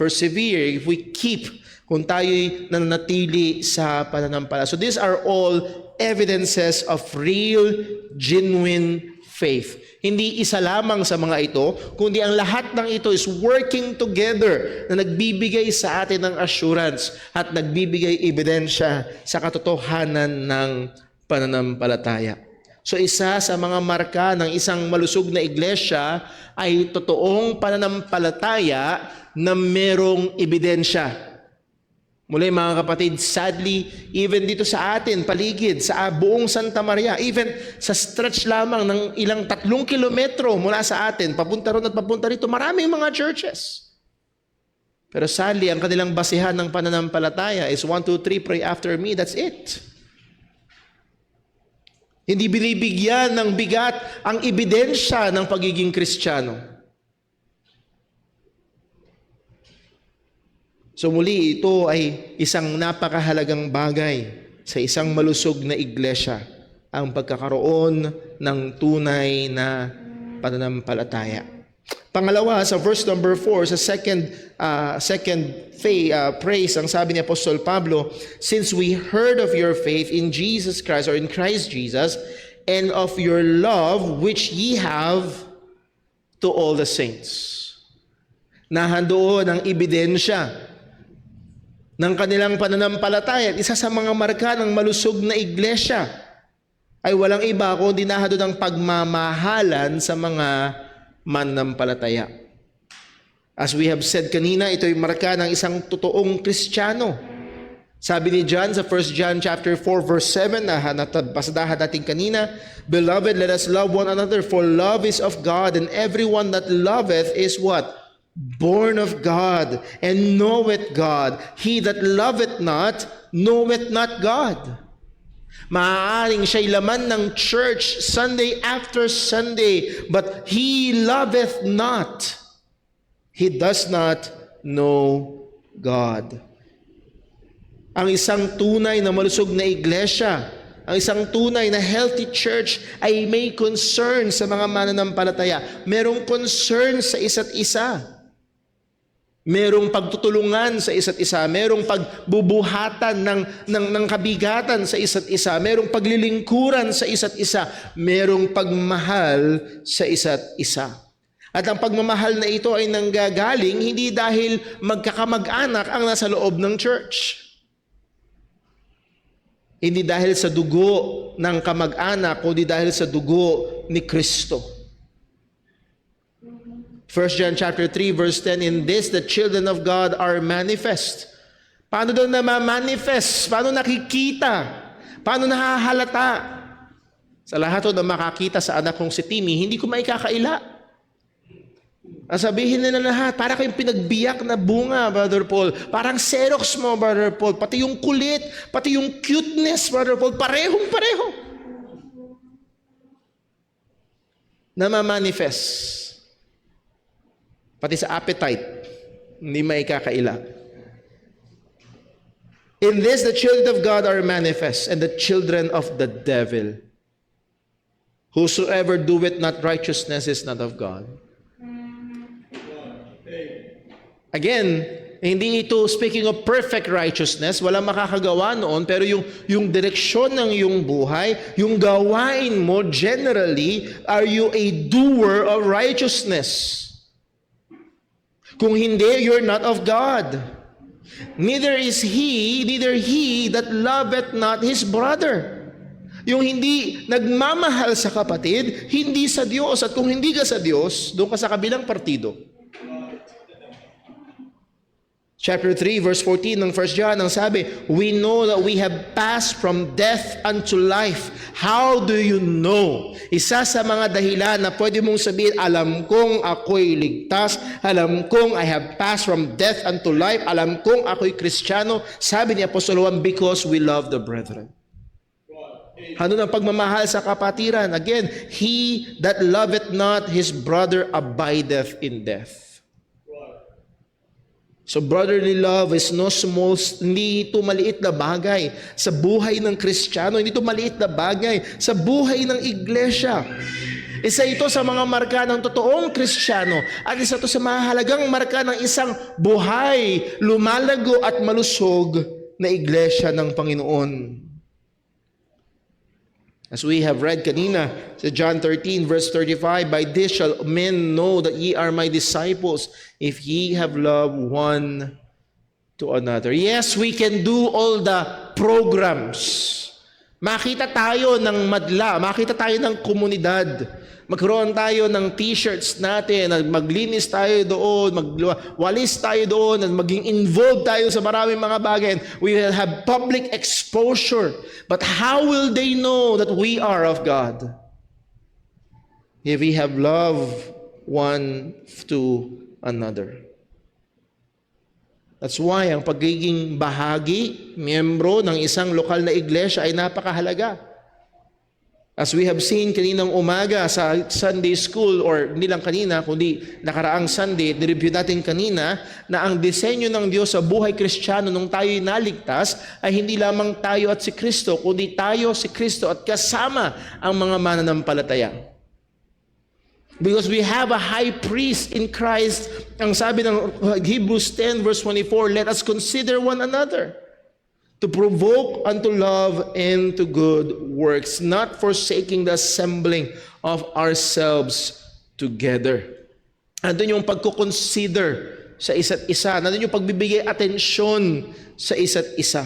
persevere, if we keep, kung tayo'y nananatili sa pananampalataya. So these are all evidences of real, genuine faith. Hindi isa lamang sa mga ito, kundi ang lahat ng ito is working together na nagbibigay sa atin ng assurance at nagbibigay ebidensya sa katotohanan ng pananampalataya. So isa sa mga marka ng isang malusog na iglesia ay totoong pananampalataya na merong ebidensya. Muli mga kapatid, sadly, even dito sa atin, paligid, sa buong Santa Maria, even sa stretch lamang ng ilang 3 kilometro mula sa atin, papunta ron at papunta rito, maraming mga churches. Pero sadly, ang kanilang basihan ng pananampalataya is 1, 2, 3, pray after me, that's it. Hindi binibigyan ng bigat ang ebidensya ng pagiging Kristiyano. So muli, ito ay isang napakahalagang bagay sa isang malusog na iglesia, ang pagkakaroon ng tunay na pananampalataya. Pangalawa, sa verse number 4, sa second praise, ang sabi ni Apostol Pablo, since we heard of your faith in Jesus Christ or in Christ Jesus, and of your love which ye have to all the saints. Nahandoon ang ebidensya ng kanilang pananampalataya. Isa sa mga marka ng malusog na iglesia ay walang iba kundi nahandoon ang pagmamahalan sa mga mananampalataya. As we have said kanina, ito ay marka ng isang totoong Kristiyano. Sabi ni John sa 1 John chapter 4 verse 7 na nabasadahan natin kanina, Beloved, let us love one another, for love is of God, and everyone that loveth is what? Born of God, and knoweth God. He that loveth not, knoweth not God. Maaaring siya'y laman ng church Sunday after Sunday, but he loveth not. He does not know God. Ang isang tunay na malusog na iglesia, ang isang tunay na healthy church ay may concern sa mga mananampalataya. Merong concern sa isa't isa. Merong pagtutulungan sa isa't isa, merong pagbubuhatan ng kabigatan sa isa't isa, merong paglilingkuran sa isa't isa, merong pagmahal sa isa't isa. At ang pagmamahal na ito ay nanggagaling hindi dahil magkakamag-anak ang nasa loob ng church. Hindi dahil sa dugo ng kamag-anak, kundi dahil sa dugo ni Kristo. 1 John chapter 3 verse 10, in this the children of God are manifest. Paano daw na ma-manifest? Paano nakikita? Paano nahahalata? Sa lahat na makakita sa anak kong si Timmy, hindi ko maikakaila. Ang sabihin nila lahat, para kayong pinagbiyak na bunga, Brother Paul. Parang Xerox mo, Brother Paul. Pati yung kulit, pati yung cuteness, Brother Paul. Parehong-pareho. Na-manifest. Pati sa appetite, hindi maikakaila. In this, the children of God are manifest, and the children of the devil. Whosoever doeth not righteousness is not of God. Again, hindi ito speaking of perfect righteousness, walang makakagawa noon, pero yung direksyon ng iyong buhay, yung gawain mo generally, are you a doer of righteousness? Kung hindi, you're not of God. Neither he that loveth not his brother. Yung hindi nagmamahal sa kapatid, hindi sa Diyos. At kung hindi ka sa Diyos, doon ka sa kabilang partido. Chapter 3, verse 14 ng 1 John, ang sabi, we know that we have passed from death unto life. How do you know? Isa sa mga dahilan na pwede mong sabihin, alam kong ako'y ligtas, alam kong I have passed from death unto life, alam kong ako'y Kristiyano, sabi ni Apostol Juan, because we love the brethren. Ano ng pagmamahal sa kapatiran? Again, he that loveth not his brother abideth in death. So brotherly love is no small, hindi ito maliit na bagay sa buhay ng Kristiyano, hindi ito maliit na bagay sa buhay ng iglesia. Isa ito sa mga marka ng totoong Kristiyano at isa ito sa mahalagang marka ng isang buhay, lumalago at malusog na iglesia ng Panginoon. As we have read kanina sa John 13 verse 35, by this shall men know that ye are my disciples, if ye have love one to another. Yes, we can do all the programs. Makita tayo ng madla, makita tayo ng komunidad. Magkaroon tayo ng t-shirts natin, maglinis tayo doon, magwalis tayo doon, at maging involved tayo sa maraming mga bagay. We will have public exposure. But how will they know that we are of God? If we have love one to another. That's why ang pagiging bahagi, miyembro ng isang lokal na iglesia ay napakahalaga. As we have seen kaninang umaga sa Sunday school, or hindi lang kanina, kundi nakaraang Sunday, nireview natin kanina na ang disenyo ng Diyos sa buhay Kristiyano nung tayo'y naligtas ay hindi lamang tayo at si Kristo, kundi tayo, si Kristo at kasama ang mga mananampalataya. Because we have a high priest in Christ. Ang sabi ng Hebrews 10 verse 24, let us consider one another to provoke unto love and to good works, not forsaking the assembling of ourselves together. Andun yung pagkukonsider sa isa't isa. Nandun yung pagbibigay atensyon sa isa't isa.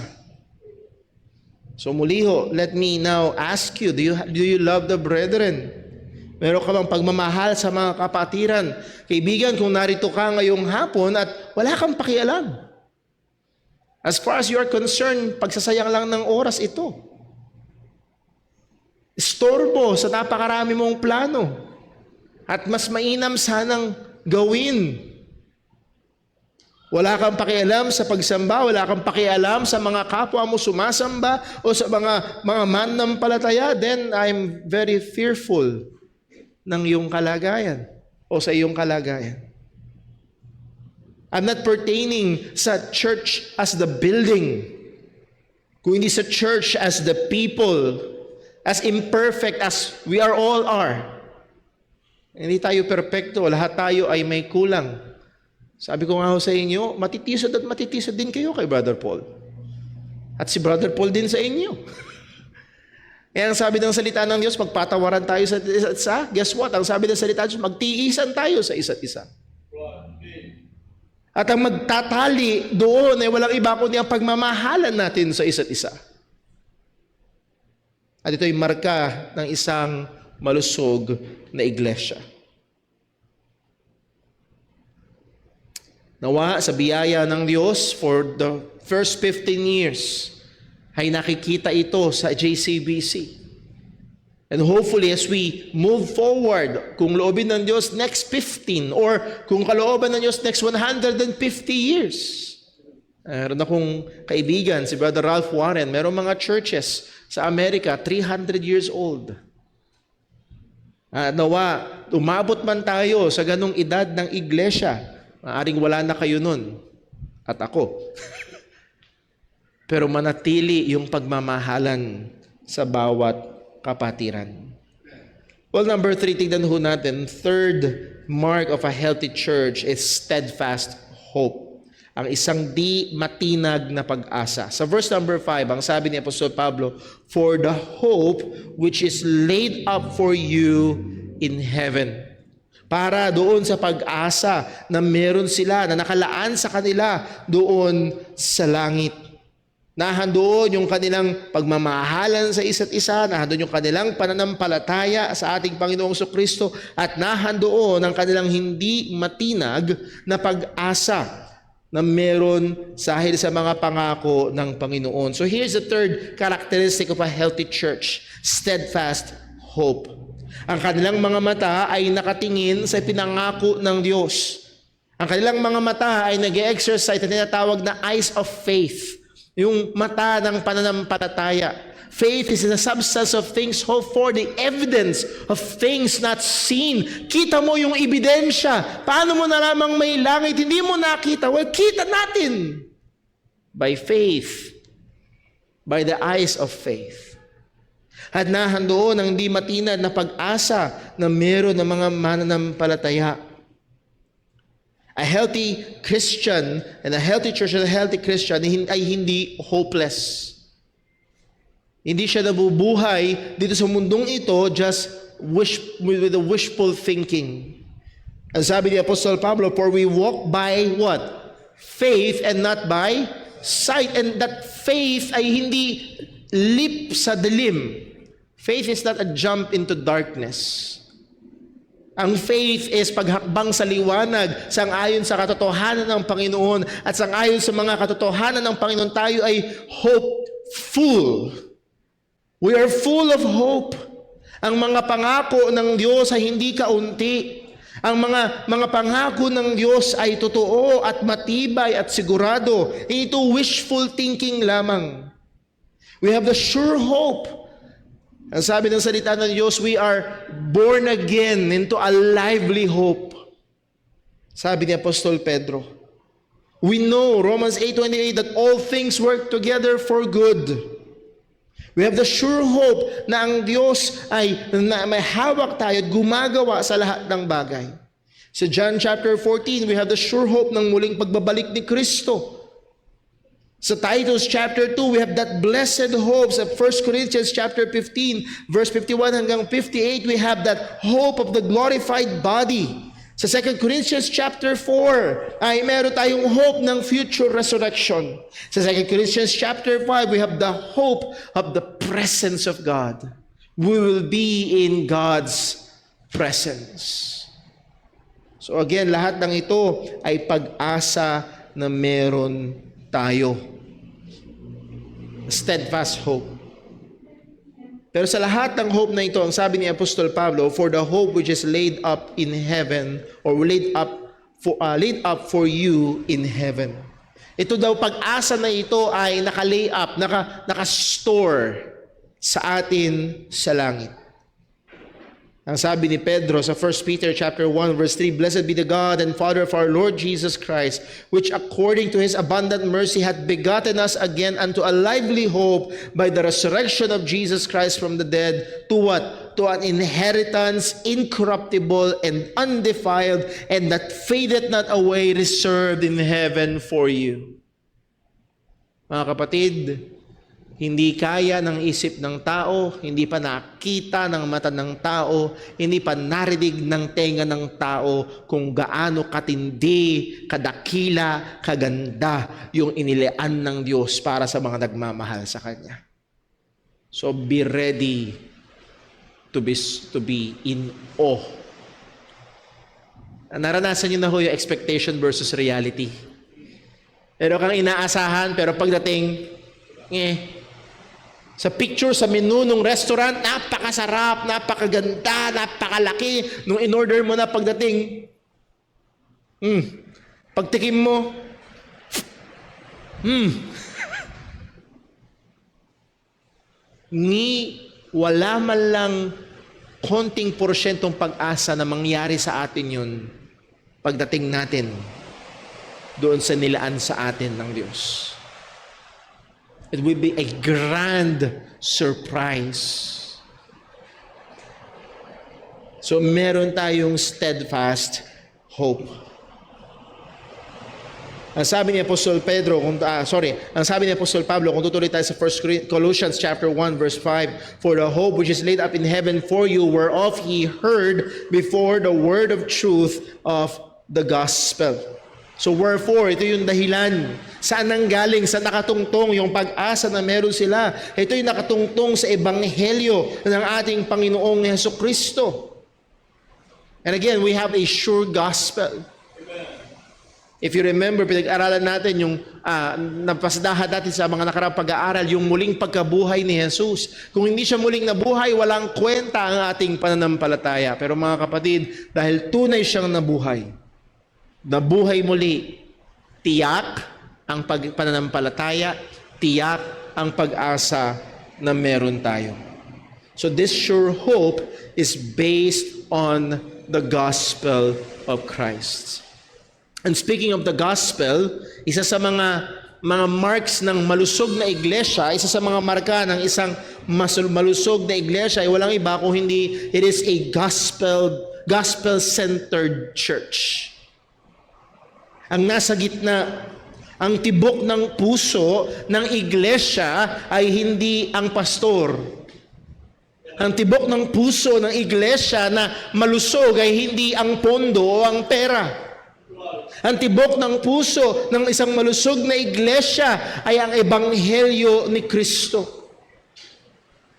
So muli ho, let me now ask you, do you love the brethren? Meron ka bang pagmamahal sa mga kapatiran? Kaibigan, kung narito ka ngayong hapon at wala kang pakialam, as far as you are concerned, pagsasayang lang ng oras ito. Istorbo sa napakarami mong plano. At mas mainam sanang gawin. Wala kang pakialam sa pagsamba, wala kang pakialam sa mga kapwa mo sumasamba o sa mga mananampalataya, then I'm very fearful ng iyong kalagayan o sa iyong kalagayan. I'm not pertaining sa church as the building, kundi sa church as the people, as imperfect as we all are. Hindi tayo perpekto, lahat tayo ay may kulang. Sabi ko nga ho sa inyo, matitisod at matitisod din kayo kay Brother Paul. At si Brother Paul din sa inyo. Kaya ang sabi ng salita ng Diyos, magpatawaran tayo sa isa't isa. Guess what? Ang sabi ng salita ng Diyos, magtiisan tayo sa isa't isa. At ang magtatali doon ay walang iba kundi ang pagmamahalan natin sa isa't isa. At ito'y marka ng isang malusog na iglesia. Nawa sa biyaya ng Diyos for the first 15 years, ay nakikita ito sa JCBC. And hopefully as we move forward, kung loobin ng Diyos next 15 or kung kalooban ng Diyos next 150 years. Meron akong kaibigan, si Brother Ralph Warren, meron mga churches sa Amerika, 300 years old. Nawa, umabot man tayo sa ganong edad ng iglesia, maaring wala na kayo nun. At ako. Pero manatili yung pagmamahalan sa bawat kapatiran. Well, number 3, tignan ho natin. Third mark of a healthy church is steadfast hope. Ang isang di matinag na pag-asa. Sa verse number 5, ang sabi ni Apostol Pablo, for the hope which is laid up for you in heaven. Para doon sa pag-asa na meron sila, na nakalaan sa kanila doon sa langit. Nahandoon yung kanilang pagmamahalan sa isa't isa, nahandoon yung kanilang pananampalataya sa ating Panginoong Kristo, at nahandoon ang kanilang hindi matinag na pag-asa na meron dahil sa mga pangako ng Panginoon. So here's the third characteristic of a healthy church, steadfast hope. Ang kanilang mga mata ay nakatingin sa pinangako ng Diyos. Ang kanilang mga mata ay nag-exercise na tinatawag na eyes of faith. Yung mata ng pananampalataya. Faith is the substance of things hoped for, the evidence of things not seen. Kita mo yung ebidensya. Paano mo nalamang may langit? Hindi mo nakita. Well, kita natin. By faith. By the eyes of faith. At nahandoon ang di matinad na pag-asa na meron ng mga mananampalataya. A healthy Christian and a healthy church and a healthy Christian ay hindi hopeless. Hindi siya nabubuhay dito sa mundong ito just with a wishful thinking. Ang sabi ni Apostol Pablo, for we walk by what? Faith and not by sight. And that faith ay hindi leap sa dilim. Faith is not a jump into darkness. Ang faith is paghakbang sa liwanag, sang-ayon sa katotohanan ng Panginoon, at sang-ayon sa mga katotohanan ng Panginoon, tayo ay hopeful. We are full of hope. Ang mga pangako ng Diyos ay hindi kaunti. Ang mga pangako ng Diyos ay totoo at matibay at sigurado. Ito wishful thinking lamang. We have the sure hope. Ang sabi ng salita ng Diyos, we are born again into a lively hope. Sabi ni Apostol Pedro, we know, Romans 8:28, that all things work together for good. We have the sure hope na ang Diyos ay na may hawak tayo at gumagawa sa lahat ng bagay. Sa John chapter 14, we have the sure hope ng muling pagbabalik ni Kristo. Sa Titus chapter 2, we have that blessed hope. Sa 1 Corinthians chapter 15, verse 51 hanggang 58, we have that hope of the glorified body. Sa 2 Corinthians chapter 4, ay meron tayong hope ng future resurrection. Sa 2 Corinthians chapter 5, we have the hope of the presence of God. We will be in God's presence. So again, lahat ng ito ay pag-asa na meron tayo. Steadfast hope. Pero sa lahat ng hope na ito, ang sabi ni Apostol Pablo, for the hope which is laid up in heaven, or laid up for you in heaven. Ito daw, pag-asa na ito ay naka-lay up, naka-store sa atin sa langit. Ang sabi ni Pedro sa 1 Peter chapter 1 verse 3, Blessed be the God and Father of our Lord Jesus Christ, which according to His abundant mercy hath begotten us again unto a lively hope by the resurrection of Jesus Christ from the dead, to what? To an inheritance incorruptible and undefiled, and that fadeth not away, reserved in heaven for you. Mga kapatid, hindi kaya ng isip ng tao, hindi pa nakita ng mata ng tao, hindi pa narinig ng tenga ng tao kung gaano katindi, kadakila, kaganda yung inilaan ng Diyos para sa mga nagmamahal sa Kanya. So be ready to be in awe. Naranasan niyo na ho yung expectation versus reality. Pero kang inaasahan, pero pagdating, sa picture sa menu ng restaurant, napakasarap, napakaganda, napakalaki. Nung in-order mo na pagdating, pagtikim mo, wala man lang konting porsyentong pag-asa na mangyari sa atin yun pagdating natin doon sa nilaan sa atin ng Diyos. It will be a grand surprise. So meron tayong steadfast hope. Ang sabi ni Apostol Pedro, ang sabi ni Apostol Pablo, kung tutuloy tayo sa 1 Colossians chapter 1 verse 5, for the hope which is laid up in heaven for you, whereof ye heard before the word of truth of the gospel. So wherefore, ito yung dahilan. Saan nanggaling? Saan nakatungtong yung pag-asa na meron sila? Ito yung nakatungtong sa ebanghelyo ng ating Panginoong Jesucristo. And again, we have a sure gospel. If you remember, pinag-aralan natin yung napasdahan natin sa mga nakarang pag-aaral, yung muling pagkabuhay ni Jesus. Kung hindi siya muling nabuhay, walang kwenta ang ating pananampalataya. Pero mga kapatid, dahil tunay siyang nabuhay muli, tiyak ang pananampalataya, tiyak ang pag-asa na meron tayo. So this sure hope is based on the gospel of Christ. And speaking of the gospel, isa sa mga marks ng malusog na iglesia, isa sa mga marka ng isang malusog na iglesia ay walang iba kung hindi it is a gospel-centered church. Ang nasa gitna, ang tibok ng puso ng iglesia ay hindi ang pastor. Ang tibok ng puso ng iglesia na malusog ay hindi ang pondo o ang pera. Ang tibok ng puso ng isang malusog na iglesia ay ang ebanghelyo ni Kristo.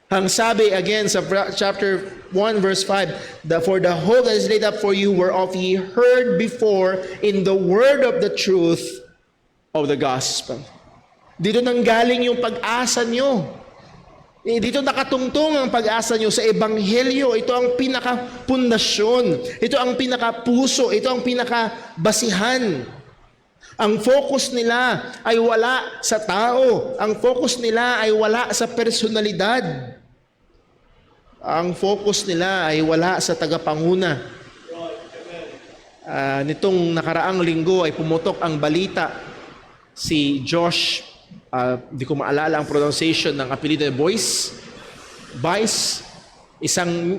Ang sabi again sa chapter 1 verse 5, for the hope that is laid up for you whereof ye heard before in the word of the truth of the gospel. Dito nanggaling yung pag-asa nyo. Dito nakatungtong ang pag-asa nyo sa ebanghelyo. Ito ang pinaka-pundasyon. Ito ang pinaka-puso. Ito ang pinaka-basihan. Ang focus nila ay wala sa tao. Ang focus nila ay wala sa personalidad. Ang focus nila ay wala sa tagapanguna. Nitong nakaraang linggo ay pumutok ang balita. Si Josh Di ko maalala ang pronunciation ng apelido ni Vice.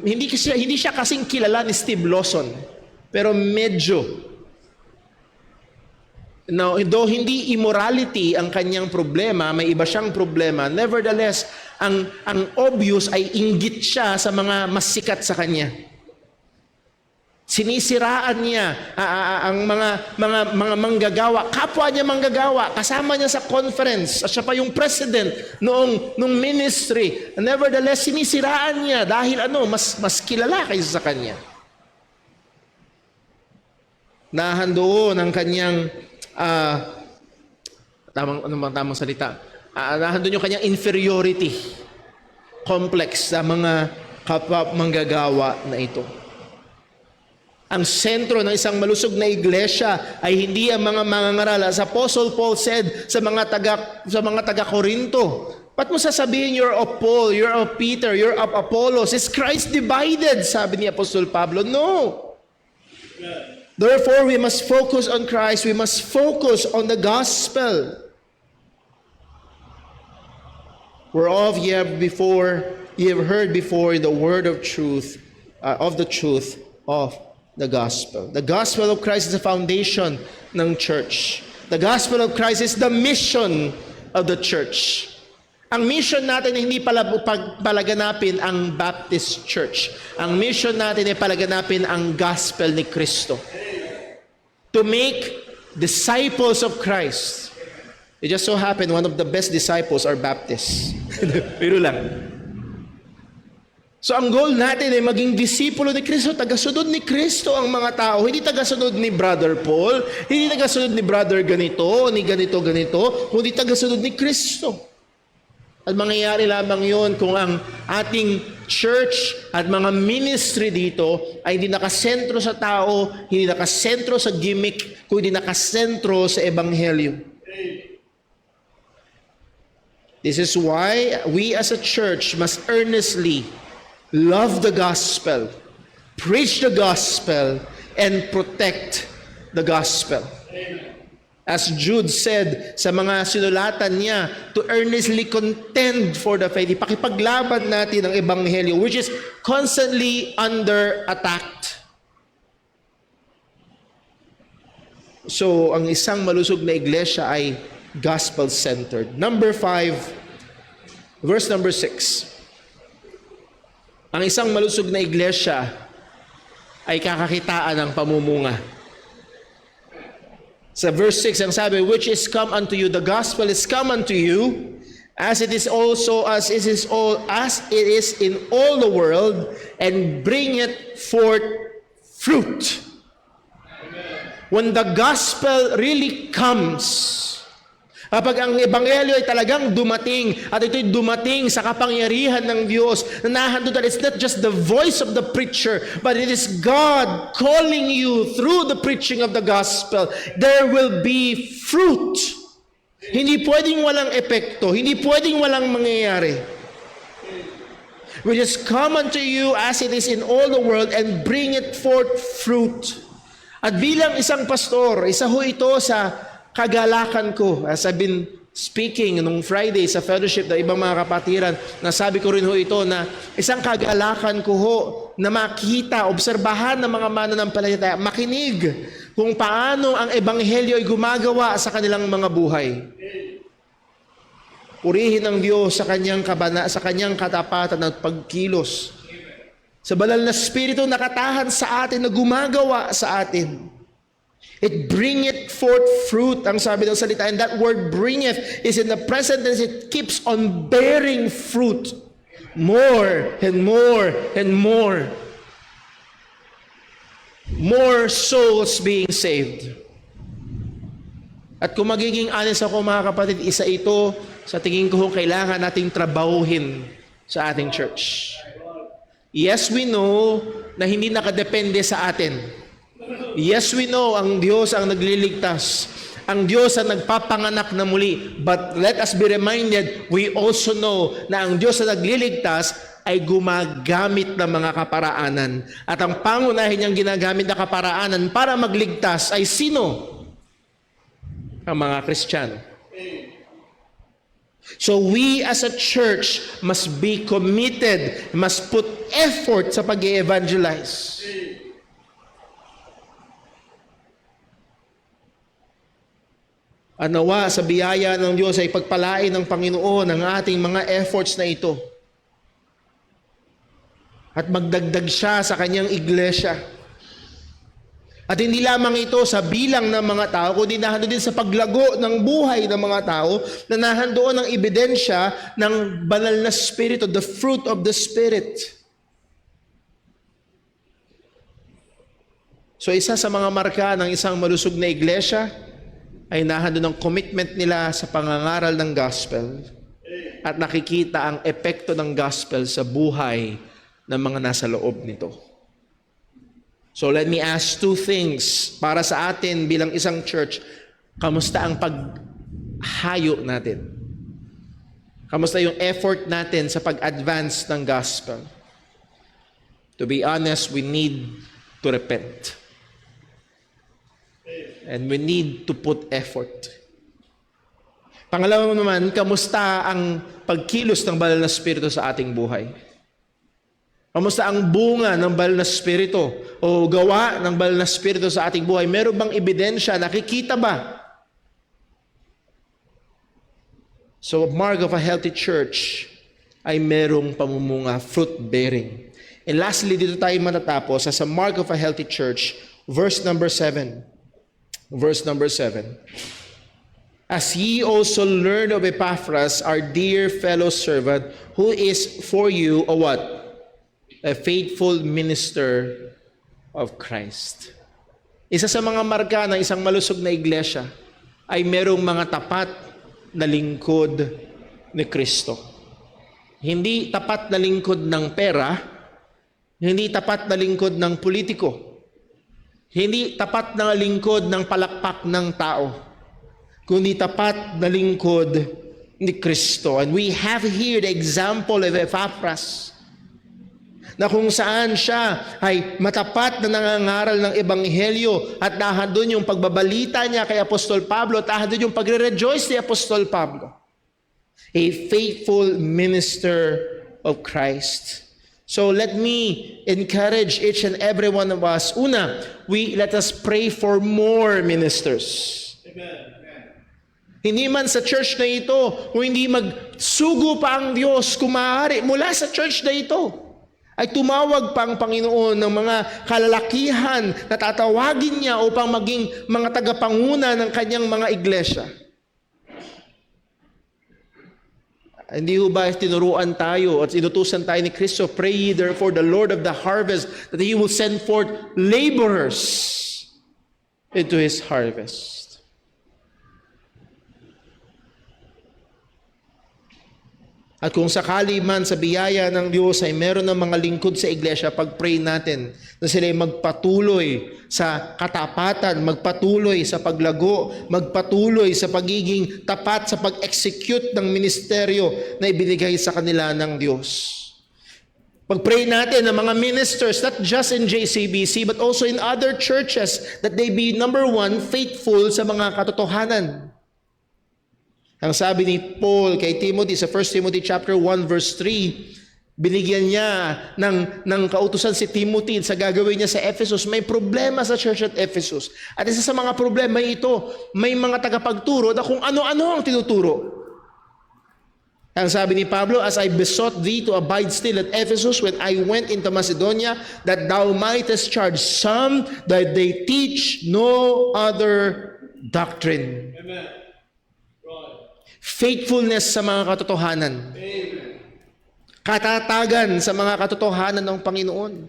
Hindi siya kasing kilala ni Steve Lawson, pero medyo. Now, though hindi immorality ang kanyang problema, may iba siyang problema. Nevertheless, ang obvious ay inggit siya sa mga mas sikat sa kanya. Sinisiraan niya ang mga manggagawa, kapwa niya manggagawa, kasama niya sa conference, at siya pa yung president noong ministry. Nevertheless, sinisiraan niya dahil mas kilala kaysa sa kanya. Nahandoon ang kanyang tamang salita. Nahandoon yung kanyang inferiority complex sa mga kapwa manggagawa na ito. Ang sentro ng isang malusog na iglesia ay hindi ang mga mangangaral. As Apostle Paul said sa mga taga-Korinto, ba't mo sasabihin you're of Paul, you're of Peter, you're of Apollos? Is Christ divided? Sabi ni Apostle Pablo. No. Therefore, we must focus on Christ. We must focus on the gospel. Whereof ye have heard before the word of truth, of the truth of the gospel. The gospel of Christ is the foundation ng church. The gospel of Christ is the mission of the church. Ang mission natin ay hindi palaganapin ang Baptist Church. Ang mission natin ay palaganapin ang gospel ni Kristo. To make disciples of Christ. It just so happened one of the best disciples are Baptists. Pero lang. So ang goal natin ay maging disipulo ni Kristo, tagasunod ni Kristo ang mga tao, hindi tagasunod ni Brother Paul, hindi tagasunod ni Brother ganito, ni ganito, kundi tagasunod ni Kristo. At mangyayari lamang yon kung ang ating church at mga ministry dito ay hindi nakasentro sa tao, hindi nakasentro sa gimmick, kundi nakasentro sa ebanghelyo. This is why we as a church must earnestly love the gospel, preach the gospel, and protect the gospel. As Jude said sa mga sinulatan niya, to earnestly contend for the faith. Ipakipaglaban natin ang ebanghelyo, which is constantly under attack. So, ang isang malusog na iglesia ay gospel-centered. Number 5, verse number 6. Ang isang malusog na iglesia ay kakakitaan ng pamumunga. Sa verse 6, ang sabi, which is come unto you, the gospel is come unto you, as it is in all the world, and bring it forth fruit. When the gospel really comes, kapag ang ebanghelyo ay talagang dumating at ito'y dumating sa kapangyarihan ng Diyos, na nahandod that it's not just the voice of the preacher, but it is God calling you through the preaching of the gospel, there will be fruit. Hindi pwedeng walang epekto, hindi pwedeng walang mangyayari. We just come unto you as it is in all the world and bring it forth fruit. At bilang isang pastor, isa ho ito sa kagalakan ko. As I've been speaking nung Friday sa fellowship ng ibang mga kapatiran, nasabi ko rin ho ito na isang kagalakan ko ho na makita, obserbahan ng mga mananampalataya, makinig kung paano ang ebanghelyo ay gumagawa sa kanilang mga buhay. Purihin ang Diyos sa kanyang katapatan at pagkilos. Sa banal na Espiritu nakatahan sa atin, na gumagawa sa atin. It bringeth forth fruit, ang sabi ng salita. And that word bringeth is in the present tense. It keeps on bearing fruit. More and more and more. More souls being saved. At kung magiging honest ako mga kapatid, isa ito sa tingin ko kailangan nating trabahuhin sa ating church. Yes, we know na hindi nakadepende sa atin. Yes, we know ang Diyos ang nagliligtas. Ang Diyos ang nagpapanganak na muli. But let us be reminded, we also know na ang Diyos na nagliligtas ay gumagamit ng mga kaparaanan. At ang pangunahin niyang ginagamit na kaparaanan para magligtas ay sino? Ang mga Kristiyano. So we as a church must be committed, must put effort sa pag-evangelize. At nawa sa biyaya ng Diyos ay pagpalain ng Panginoon ang ating mga efforts na ito. At magdagdag siya sa kanyang iglesia. At hindi lamang ito sa bilang ng mga tao, kundi nahandoon din sa paglago ng buhay ng mga tao, na nahandoon ang ebidensya ng banal na Espiritu, the fruit of the Spirit. So isa sa mga marka ng isang malusog na iglesia ay nahandoon ang commitment nila sa pangangaral ng gospel at nakikita ang epekto ng gospel sa buhay ng mga nasa loob nito. So let me ask two things para sa atin bilang isang church. Kamusta ang paghayo natin? Kamusta yung effort natin sa pag-advance ng gospel? To be honest, we need to repent. And we need to put effort. Pangalawa naman, kamusta ang pagkilos ng banal na Espiritu sa ating buhay? Kamusta ang bunga ng banal na Espiritu o gawa ng banal na Espiritu sa ating buhay? Meron bang ebidensya? Nakikita ba? So, mark of a healthy church ay merong pamumunga, fruit-bearing. And lastly, dito tayo matatapos as a mark of a healthy church, verse number 7. Verse number 7. As ye also learned of Epaphras, our dear fellow servant, who is for you a what? A faithful minister of Christ. Isa sa mga marka ng isang malusog na iglesia ay merong mga tapat na lingkod ni Kristo. Hindi tapat na lingkod ng pera, hindi tapat na lingkod ng politiko, hindi tapat na lingkod ng palakpak ng tao, kundi tapat na lingkod ni Kristo. And we have here the example of Epaphras, na kung saan siya ay matapat na nangangaral ng Ebanghelyo at nahandun yung pagbabalita niya kay Apostol Pablo at nahandun yung pagre-rejoice ni Apostol Pablo. A faithful minister of Christ. So let me encourage each and every one of us. Una, let us pray for more ministers. Amen. Hindi man sa church na ito, kung hindi magsugo pa ang Diyos, kung maaari, mula sa church na ito, ay tumawag pa ang Panginoon ng mga kalalakihan na tatawagin niya upang maging mga tagapanguna ng kanyang mga iglesia. Hindi ho ba tinuruan tayo at inutusan tayo ni Kristo, pray ye therefore the Lord of the harvest that He will send forth laborers into His harvest. At kung sakali man sa biyaya ng Diyos ay meron ng mga lingkod sa iglesia, pag-pray natin na sila ay magpatuloy sa katapatan, magpatuloy sa paglago, magpatuloy sa pagiging tapat sa pag-execute ng ministeryo na ibinigay sa kanila ng Diyos. Pag-pray natin ng mga ministers, not just in JCBC, but also in other churches, that they be, number one, faithful sa mga katotohanan. Ang sabi ni Paul kay Timothy sa 1 Timothy chapter 1 verse 3, binigyan niya ng kautusan si Timothy sa gagawin niya sa Ephesus. May problema sa church at Ephesus. At isa sa mga problema ito, may mga tagapagturo na kung ano-ano ang tinuturo. Ang sabi ni Pablo, as I besought thee to abide still at Ephesus when I went into Macedonia, that thou mightest charge some that they teach no other doctrine. Amen. Faithfulness sa mga katotohanan. Amen. Katatagan sa mga katotohanan ng Panginoon.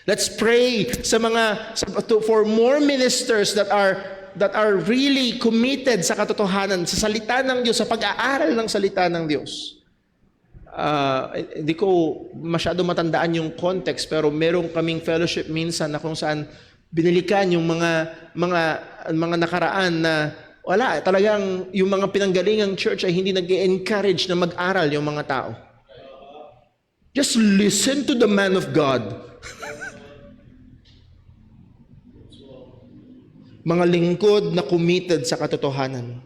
Let's pray for more ministers that are really committed sa katotohanan, sa salita ng Diyos, sa pag-aaral ng salita ng Diyos. Hindi ko masyado matandaan yung context, pero merong kaming fellowship minsan na kung saan binilikan yung mga nakaraan na wala, talagang yung mga pinanggalingang church ay hindi nag-encourage na mag-aral yung mga tao. Just listen to the man of God. Mga lingkod na committed sa katotohanan.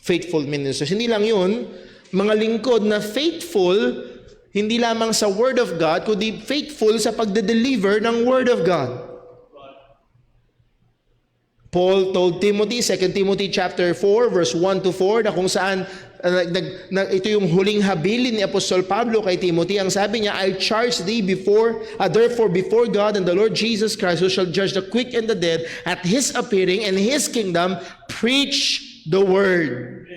faithful ministers. Hindi lang yun, mga lingkod na faithful, hindi lamang sa Word of God, kundi faithful sa pagde-deliver ng Word of God. Paul told Timothy, 2 Timothy chapter 4, verse 1 to 4, na kung saan ito yung huling habilin ni Apostol Pablo kay Timothy. Ang sabi niya, I charge thee therefore before God and the Lord Jesus Christ, who shall judge the quick and the dead at His appearing and His kingdom, preach the word.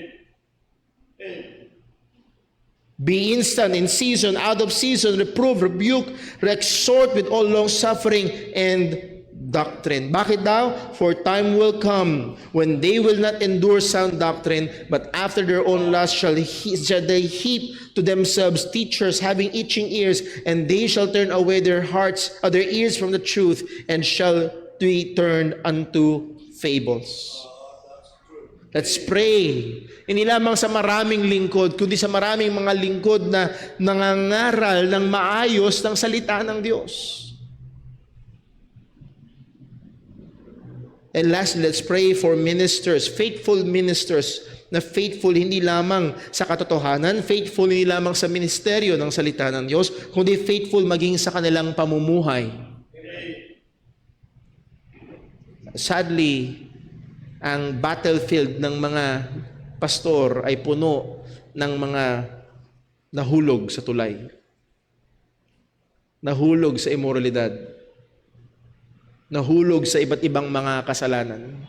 Be instant, in season, out of season, reprove, rebuke, exhort with all long suffering and doctrine. Bakit daw? For time will come when they will not endure sound doctrine, but after their own lust shall they heap to themselves teachers having itching ears, and they shall turn away their ears from the truth, and shall be turned unto fables. Let's pray. Hindi lamang sa maraming lingkod, kundi sa maraming mga lingkod na nangangaral ng maayos ng salita ng Diyos. And lastly, let's pray for ministers, faithful ministers, na faithful hindi lamang sa katotohanan, faithful hindi lamang sa ministeryo ng salita ng Diyos, kundi faithful maging sa kanilang pamumuhay. Sadly, ang battlefield ng mga pastor ay puno ng mga nahulog sa tulay, nahulog sa immoralidad, nahulog sa iba't ibang mga kasalanan.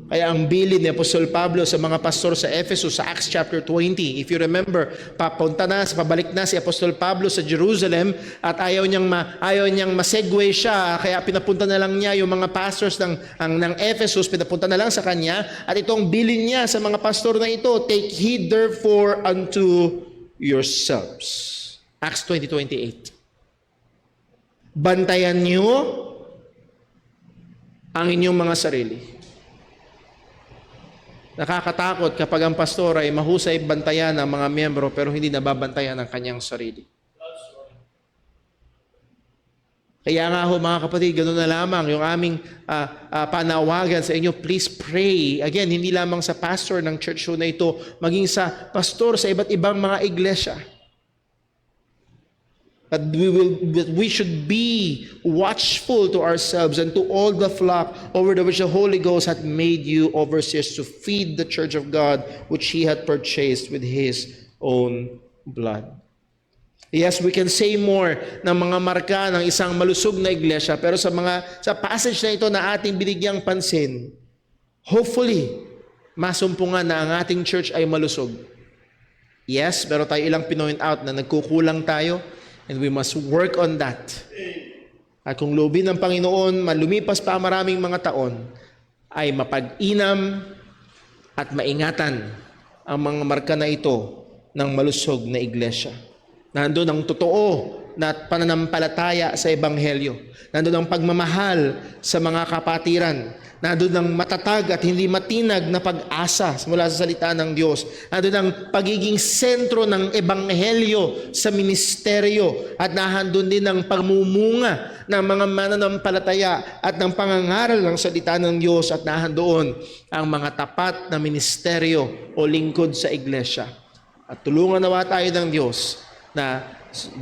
Kaya ang bilin ni Apostol Pablo sa mga pastor sa Ephesus sa Acts chapter 20, if you remember, pabalik na si Apostol Pablo sa Jerusalem at ayaw niyang masegue siya, kaya pinapunta na lang niya yung mga pastors ng Ephesus, pinapunta na lang sa kanya, at itong bilin niya sa mga pastor na ito, take heed therefore unto yourselves. Acts 20:28. Bantayan niyo ang inyong mga sarili. Nakakatakot kapag ang pastor ay mahusay bantayan ng mga miyembro pero hindi nababantayan ang kanyang sarili. Kaya nga ho mga kapatid, ganoon na lamang yung aming panawagan sa inyo. Please pray. Again, hindi lamang sa pastor ng church show na ito, maging sa pastor sa iba't ibang mga iglesia. But we should be watchful to ourselves and to all the flock over which the Holy Ghost hath made you overseers to feed the church of God, which He hath purchased with His own blood. Yes, we can say more ng mga marka ng isang malusog na iglesia, pero sa passage na ito na ating binigyang pansin, hopefully, masumpungan na ang ating church ay malusog. Yes, pero tayo ilang pinoint out na nagkukulang tayo, and we must work on that. At kung loobin ng Panginoon, malumipas pa maraming mga taon, ay mapag-inam at maingatan ang mga marka na ito ng malusog na iglesia. Nandun ang totoo na pananampalataya sa Ebanghelyo. Nandun ang pagmamahal sa mga kapatiran. Nandun ang matatag at hindi matinag na pag-asa mula sa salita ng Diyos. Nandun ang pagiging sentro ng Ebanghelyo sa ministeryo. At nahandun din ang pagmumunga ng mga mananampalataya at ng pangangaral ng salita ng Diyos. At nahandoon ang mga tapat na ministeryo o lingkod sa iglesia. At tulungan nawa tayo ng Diyos na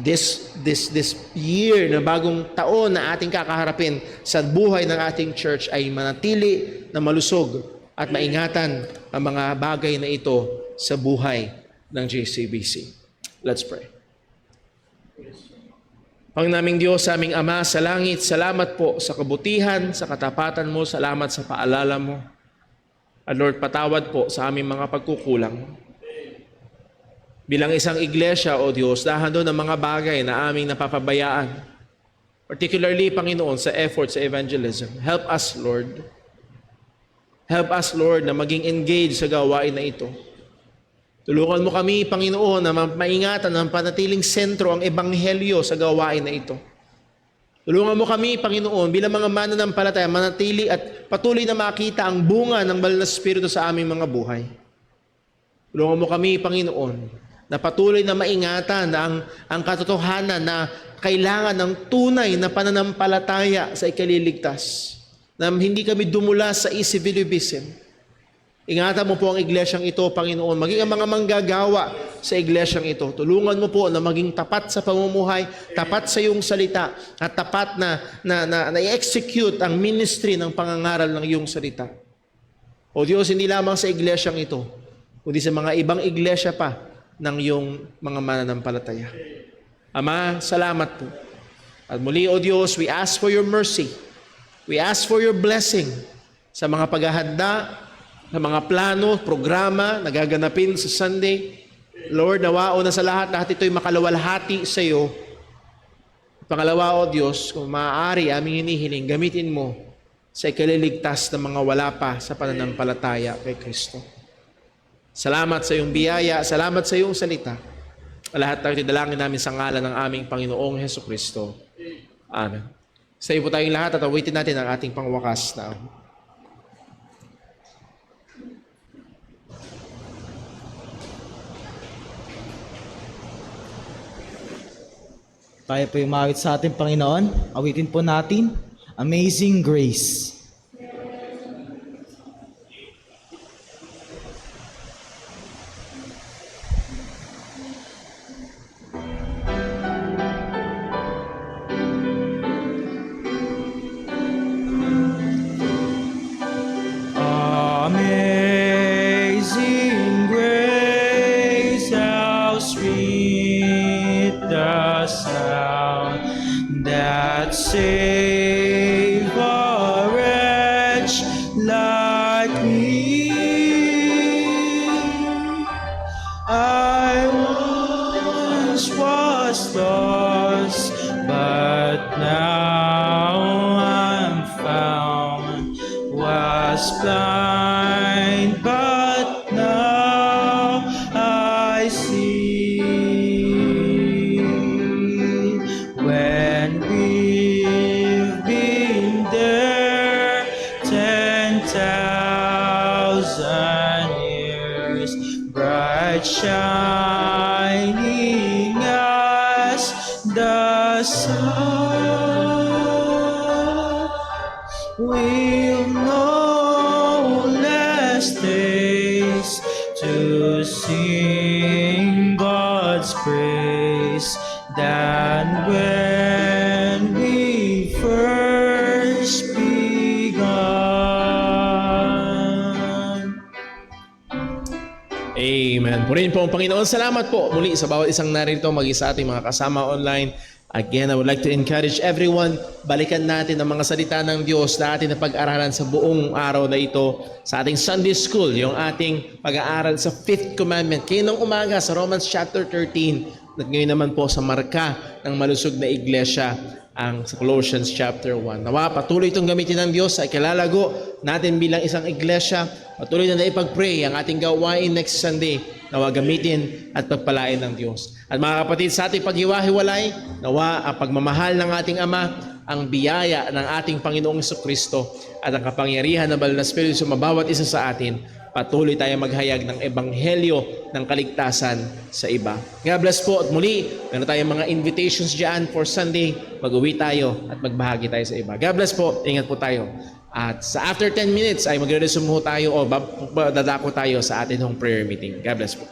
this year na bagong taon na ating kakaharapin sa buhay ng ating church ay manatili na malusog at maingatan ang mga bagay na ito sa buhay ng JCBC. Let's pray. Pangnaming Diyos, aming Ama sa langit, salamat po sa kabutihan, sa katapatan mo, salamat sa paalala mo. At Lord, patawad po sa aming mga pagkukulang. Bilang isang iglesia, O Diyos, dahan doon ang mga bagay na aming napapabayaan. Particularly, Panginoon, sa effort sa evangelism. Help us, Lord. Help us, Lord, na maging engaged sa gawain na ito. Tulungan mo kami, Panginoon, na maingatan ng panatiling sentro ang Ebanghelyo sa gawain na ito. Tulungan mo kami, Panginoon, bilang mga mananampalataya, manatili at patuloy na makita ang bunga ng Banal na Espiritu sa aming mga buhay. Tulungan mo kami, Panginoon, na patuloy na maingatan ang katotohanan na kailangan ng tunay na pananampalataya sa ikaliligtas. Na hindi kami dumula sa easy believism. Ingatan mo po ang iglesyang ito, Panginoon. Maging ang mga manggagawa sa iglesyang ito. Tulungan mo po na maging tapat sa pamumuhay, tapat sa iyong salita, at tapat na i-execute ang ministry ng pangangaral ng iyong salita. O Diyos, hindi lamang sa iglesyang ito, kundi sa mga ibang iglesia pa ng iyong mga mananampalataya. Ama, salamat po. At muli, O Diyos, we ask for your mercy. We ask for your blessing sa mga paghahanda, sa mga plano, programa na gaganapin sa Sunday. Lord, nawa una sa lahat ito'y makalawalhati sa iyo. Pangalawa, O Diyos, kung maaari aming hinihiling, gamitin mo sa ikaliligtas ng mga wala pa sa pananampalataya kay Kristo. Salamat sa iyong biyaya, salamat sa iyong salita. Lahat tayo tidalangin namin sa ngalan ng aming Panginoong Hesukristo. Amen. Sa iyo po tayong lahat at awitin natin ang ating pangwakas na Tayo po umawit sa ating Panginoon. Awitin po natin, Amazing Grace. Amazing grace, how sweet the sound that saved a wretch like me. I once was lost, but now I'm found. Was blind, but now I see. When we've been there 10,000 years, bright shining as the sun, we'll no less days to sing God's praise than when we first begun. Amen. Purihin po ang Panginoon. Salamat po muli sa bawat isang narito, maging sa ating mga kasama online. Again, I would like to encourage everyone, balikan natin ang mga salita ng Diyos na ating napag-aralan sa buong araw na ito sa ating Sunday School, yung ating pag-aaral sa 5th Commandment. Kaninang umaga sa Romans chapter 13, at ngayon naman po sa marka ng malusog na iglesia, ang sa Colossians chapter 1. Nawa, patuloy itong gamitin ng Diyos sa ikalalago natin bilang isang iglesia. Patuloy na ipag-pray ang ating gawain next Sunday. Nawa gamitin at pagpalain ng Diyos. At mga kapatid, sa ating paghiwa-hiwalay, nawa ang pagmamahal ng ating Ama, ang biyaya ng ating Panginoong Jesucristo at ang kapangyarihan ng Banal na Espiritu sa bawat isa sa atin, patuloy tayong maghayag ng ebanghelyo ng kaligtasan sa iba. God bless po at muli, meron tayong mga invitations dyan for Sunday. Mag-uwi tayo at magbahagi tayo sa iba. God bless po, ingat po tayo. At sa after 10 minutes ay magre-resume tayo o dadako tayo sa atin hong prayer meeting. God bless po.